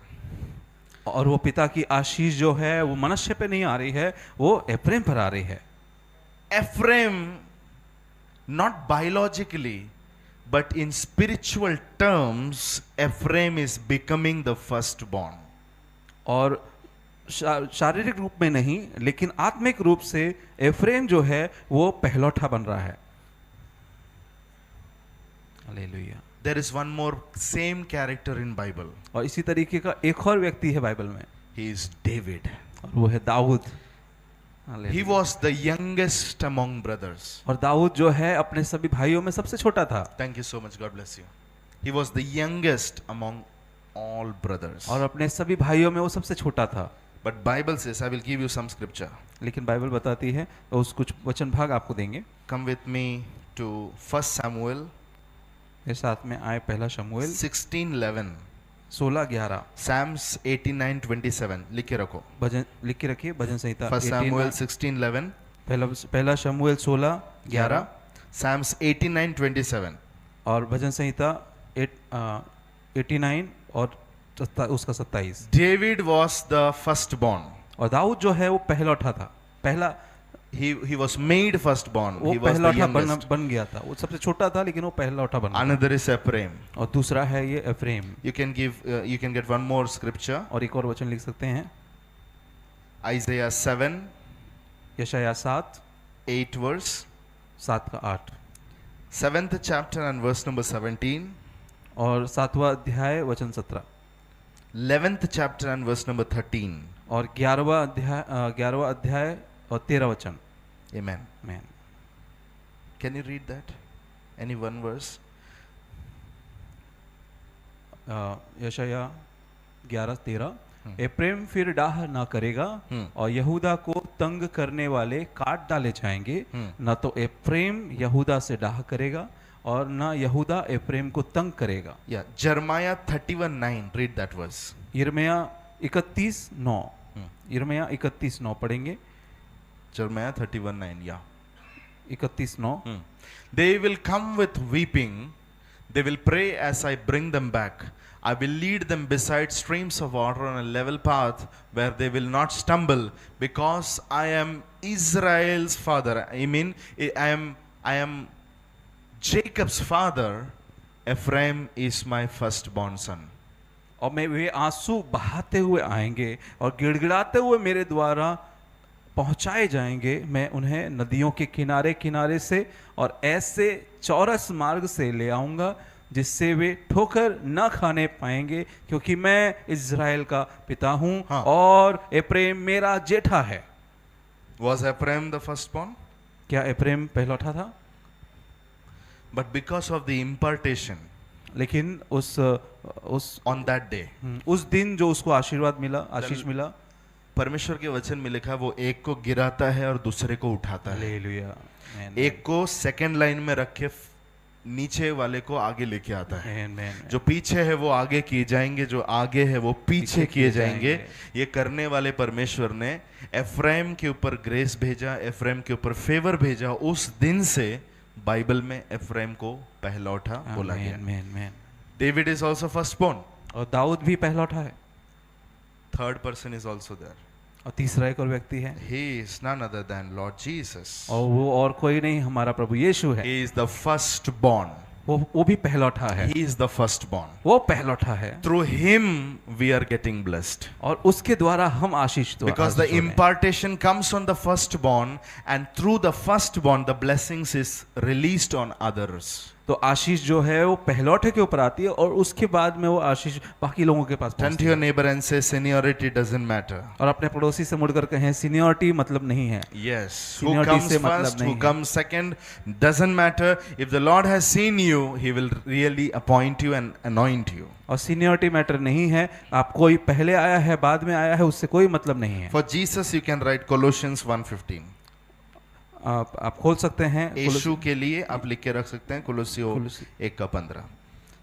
और वो पिता की आशीष जो है वो मनुष्य पे नहीं आ रही है, वो एफ्रेम पर आ रही है। Ephraim, not biologically, but in spiritual terms, Ephraim is becoming the firstborn. और शारीरिक रूप में नहीं, लेकिन आत्मिक रूप से एफ्रेम जो है वो पहलौठा बन रहा है। Hallelujah. There is one more same character in Bible. और इसी तरीके का एक और व्यक्ति है बाइबल में, He is David. और वो है Daud. He hallelujah. was the youngest among brothers. और दाऊद जो है अपने सभी भाइयों में सबसे छोटा था। Thank you so much. God bless you. He was the youngest among all brothers. और अपने सभी भाइयों में वो सबसे छोटा था। But Bible says, I will give you some scripture. लेकिन बाइबल बताती है, तो उस कुछ वचन भाग आपको देंगे। Come with me to 1 Samuel मेरे साथ में आए पहला शमूएल 16:11. 16:11। Psalms 89:27. लिख के रखो. भजन लिख के रखिए, भजन संहिता 1 Samuel 16:11. पहला शमूएल 16:11 Psalms 89:27. और भजन संहिता 89 और उसका 27। David was the firstborn. और दाऊद जो है वो पहलौठा था, पहला He was made firstborn. वो He was the पहलौठा youngest. बन गया था, वो सबसे छोटा था लेकिन वो पहलौठा बन गया। Another is Ephraim. और दूसरा है ये Ephraim. You can get one more scripture. और एक और वचन लिख सकते हैं, Isaiah 7, यशायाह 7 8 verse. 7 का 8 7th chapter and verse number 17. और 7वां अध्याय वचन 17 11th chapter and verse number 13. और 11वां अध्याय और 13 वचन। Amen. Man Can you read that? Any one verse? यशायाह 11:13 एप्रेम फिर डाह ना करेगा और यहूदा को तंग करने वाले काट डाले जाएंगे, न तो एप्रेम यहूदा से डाह करेगा और न यहूदा एप्रेम को तंग करेगा। Yeah, Jeremiah 31:9. Read that verse. यिर्मयाह 31:9 यिर्मयाह 31:9 पढ़ेंगे। Jeremiah 31:9. Yeah. 31:9 They will come with weeping. They will pray as I bring them back. I will lead them beside streams of water on a level path where they will not stumble, because I am Israel's father. I am Jacob's father. Ephraim is my firstborn son. और मैं वे आंसू बहाते हुए आएंगे और गिड़गिड़ाते हुए मेरे द्वारा पहुंचाए जाएंगे। मैं उन्हें नदियों के किनारे किनारे से और ऐसे चौरस मार्ग से ले आऊंगा जिससे वे ठोकर न खाने पाएंगे, क्योंकि मैं इज़राइल का पिता हूं और एप्रेम मेरा जेठा है। Was Ephraim the firstborn? क्या एप्रेम पहलौठा था? But because of the impartation लेकिन उस on that day, उस दिन जो उसको आशीर्वाद मिला, आशीष मिला, परमेश्वर के वचन में लिखा है वो एक को गिराता है और दूसरे को उठाता है। हालेलुया, एक को सेकंड लाइन में रख के नीचे वाले को आगे लेके आता है। जो पीछे है वो आगे किए जाएंगे, जो आगे है वो पीछे किए जाएंगे। ये करने वाले परमेश्वर ने एफ्राइम के ऊपर ग्रेस भेजा, एफ्राइम के ऊपर फेवर भेजा। उस दिन से बाइबल में एफ्राइम को पहलौठा बोला गया। David is also first born, और दाऊद भी पहलौठा है। Third person is also there, और तीसरा एक और व्यक्ति है, he is none other than Lord Jesus, और वो और कोई नहीं, हमारा प्रभु यीशु है। he is the firstborn, वो भी पहलौठा है, he is the firstborn, वो पहलौठा है। through him we are getting blessed, और उसके द्वारा हम आशीष because the impartation comes on the firstborn, and through the firstborn the blessings is released on others. तो आशीष जो है वो पहलौठे के ऊपर आती है, और उसके बाद में वो आशीष बाकी लोगों के पास Turn पहुंचती to your है। neighbor and say seniority doesn't matter. और अपने पड़ोसी से मुड़कर कहें, सीनियरिटी मतलब नहीं है। Yes, who Seniority comes से मतलब first, नहीं who है। comes second, doesn't matter. If the Lord has seen you, he will really appoint you and anoint you. और सीनियरिटी मैटर नहीं है, आप कोई पहले आया है बाद में आया है उससे कोई मतलब नहीं है। For Jesus you can write Colossians 1:15. आप खोल सकते हैं, यीशु के लिए आप लिख के रख सकते हैं कोलोसियों 1:15.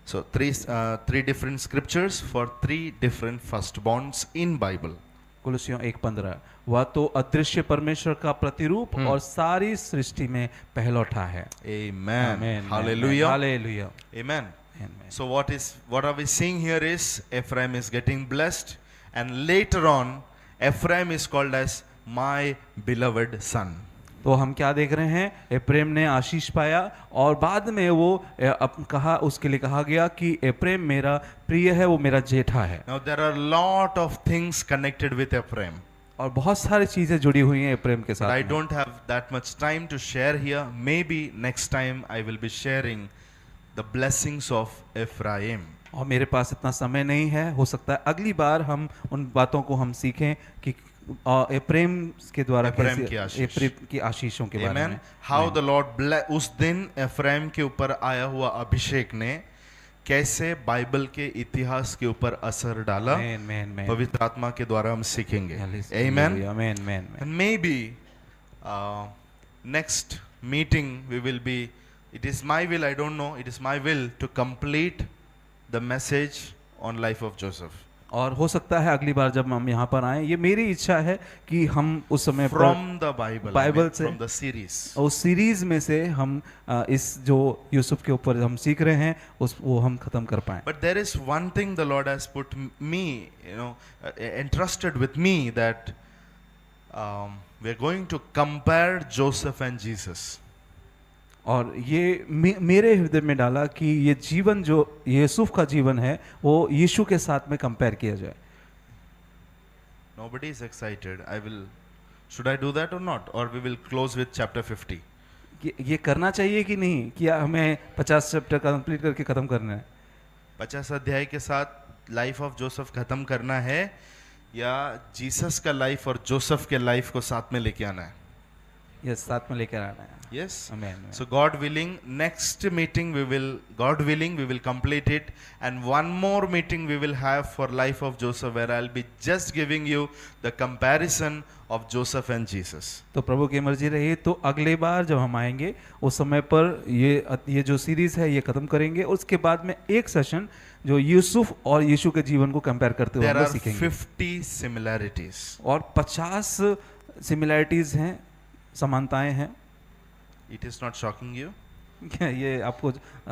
So three different scriptures for three different firstborns in Bible. कुलुसियों 1:15, वह तो अदृश्य परमेश्वर का प्रतिरूप और सारी सृष्टि में पहलौठा है। Amen. Amen. Hallelujah. Hallelujah. Amen. Amen. So what are we seeing here is Ephraim is getting blessed, and later on Ephraim is called as my beloved son. तो हम क्या देख रहे हैं, एप्रेम ने आशीष पाया, और बाद में वो उसके लिए कहा गया कि एप्रेम मेरा प्रिय है, वो मेरा जेठा है। Now there are lot of things connected with Ephraim. और बहुत सारी चीजें जुड़ी हुई हैं एप्रेम के साथ। I don't have that much time to share here. Maybe next time I will be sharing the blessings of Ephraim. और मेरे पास इतना समय नहीं है, हो सकता है अगली बार हम उन बातों को हम सीखें कि एप्रेम के द्वारा एप्रेम की आशीषों के बारे में। How the Lord उस दिन एफ्राइम के ऊपर आया हुआ अभिषेक ने कैसे बाइबल के इतिहास के ऊपर असर डाला, पवित्र आत्मा के द्वारा हम सीखेंगे। Amen. And maybe next meeting we will be, it is my will, I don't know, it is my will to complete the message on life of Joseph. और हो सकता है अगली बार जब हम यहाँ पर आए, ये मेरी इच्छा है कि हम उस समय from the Bible से, from the series, उस सीरीज में से हम इस जो यूसुफ के ऊपर हम सीख रहे हैं वो हम खत्म कर पाएं। But there is one thing the Lord has put me, entrusted with me, that we are going to compare Joseph and Jesus. और ये मेरे हृदय में डाला कि ये जीवन जो यूसुफ का जीवन है वो यीशु के साथ में कंपेयर किया जाए। Nobody is excited. Should I do that or not? Or we will close with chapter 50. ये करना चाहिए कि नहीं, कि हमें 50 चैप्टर कंप्लीट करके खत्म करना है? 50 अध्याय के साथ लाइफ ऑफ जोसेफ खत्म करना है, या जीसस का लाइफ और जोसेफ के लाइफ को साथ में लेके आना है? यस, साथ में लेकर आना है। Yes. Amen. So God willing, next meeting God willing, we will complete it, and one more meeting we will have for life of Joseph, where I'll be just giving you the comparison of Joseph and Jesus. तो प्रभु की मर्जी रही तो अगले बार जब हम आएंगे उस समय पर ये जो सीरीज है ये खत्म करेंगे, उसके बाद में एक सेशन जो यूसुफ और यीशु के जीवन को कंपेयर करते हुए हम सीखेंगे। There are 50 similarities. और 50 सिमिलैरिटीज हैं, समानताएं हैं। It is not shocking you? क्या ये आपको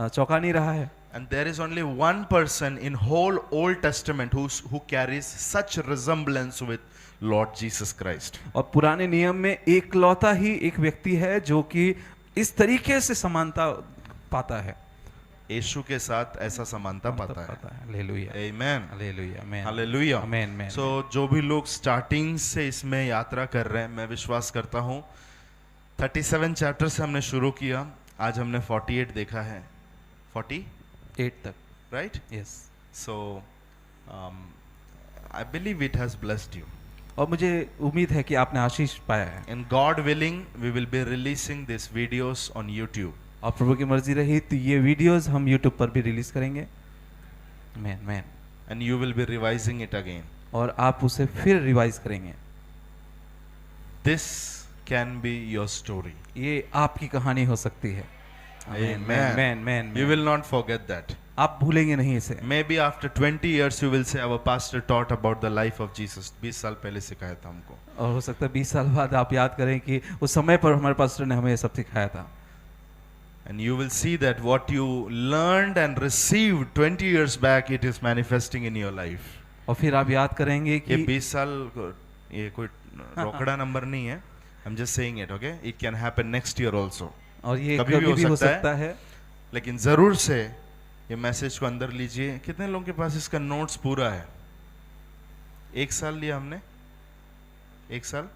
चौंका नहीं रहा है? And there is only one person in whole Old Testament who carries such resemblance with Lord Jesus Christ. और पुराने नियम में एकलौता ही एक व्यक्ति है जो कि इस तरीके से समानता पाता है, यीशु के साथ ऐसा समानता पाता है। हालेलुया, आमेन, हालेलुया, आमेन, हालेलुया, आमेन। सो जो भी लोग स्टार्टिंग से इसमें यात्रा कर रहे हैं, मैं विश्वास करता हूँ 37 चैप्टर से हमने शुरू किया, आज हमने 48 देखा है, 48 तक, right? Yes. So I believe it has blessed you, और मुझे उम्मीद है कि आपने आशीष पाया है। And God willing we will be releasing this videos on YouTube. और प्रभु की मर्जी रही तो ये वीडियोस हम YouTube पर भी रिलीज करेंगे। Man man. and you will be revising it again. और आप उसे फिर रिवाइज करेंगे। This can be your story. ये आपकी कहानी हो सकती है। Amen. Man man. You will not forget that. आप भूलेंगे नहीं इसे। Maybe after 20 years you will say our pastor taught about the life of Jesus. 20 साल पहले सिखाया था हमको। और हो सकता है 20 साल बाद आप याद करें कि उस समय पर हमारे पास्टर ने हमें ये सब सिखाया था। And you will see that what you learned and received 20 years back, it is manifesting in your life. और फिर आप याद करेंगे ये कि 20 साल ये कोई रोकड़ा नंबर नहीं है। I'm just saying it, okay? It can happen next year also. और ये कभी कभी भी भी हो हो सकता सकता है। लेकिन जरूर से ये मैसेज को अंदर लीजिए। कितने लोगों के पास इसका नोट्स पूरा है? 1 साल लिया हमने? 1 साल?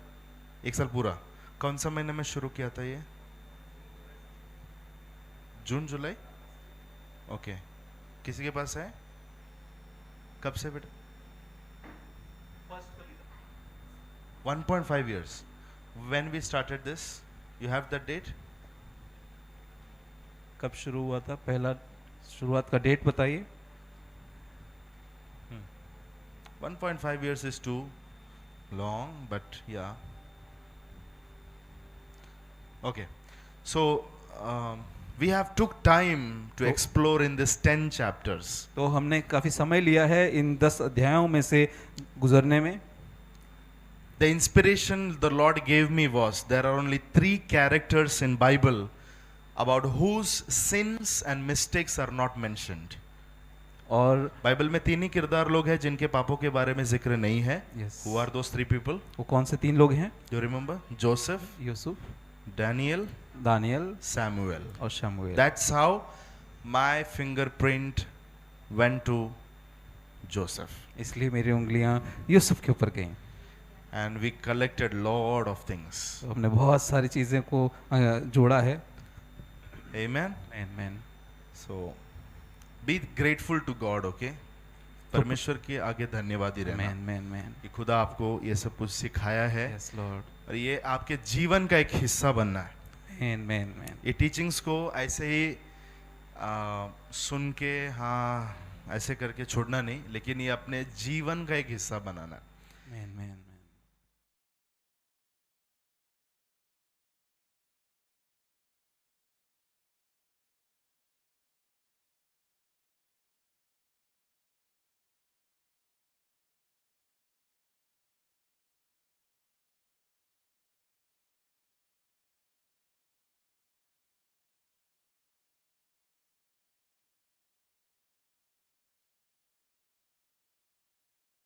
1 साल पूरा। कौन सा महीने में शुरू किया था ये? जून जुलाई? ओके। किसी के पास है? कब से बेटा? 1.5 years. When we started this, you have that date? कब शुरू हुआ था? पहला शुरुआत का डेट बताइए। 1.5 years is too long, but yeah. Okay. So, we have took time to explore in this 10 chapters. तो हमने काफी समय लिया है इन 10 अध्यायों में से गुजरने में। The inspiration the Lord gave me was there are only 3 characters in Bible about whose sins and mistakes are not mentioned. और बाइबल में 3 ही किरदार लोग हैं जिनके पापों के बारे में जिक्र नहीं है। Yes. Who are those 3 people? वो कौन से 3 लोग हैं? You remember? Joseph, Yusuf, Daniel, Daniyal Samuel. और शमूएल। That's how my fingerprint went to Joseph. इसलिए मेरी उंगलियां यूसुफ के ऊपर गईं। And we collected lot of things. तो हमने बहुत सारी चीजें को जोड़ा है। Amen. Man man. So be grateful to God, okay? परमेश्वर के आगे धन्यवादी रहना मैन मैन मैन। कि खुदा आपको ये सब कुछ सिखाया है यस लॉर्ड। और ये आपके जीवन का एक हिस्सा बनना है। Man man man. ये टीचिंग्स को ऐसे ही सुन के हाँ ऐसे करके छोड़ना नहीं, लेकिन ये अपने जीवन का एक हिस्सा बनाना है। Man man.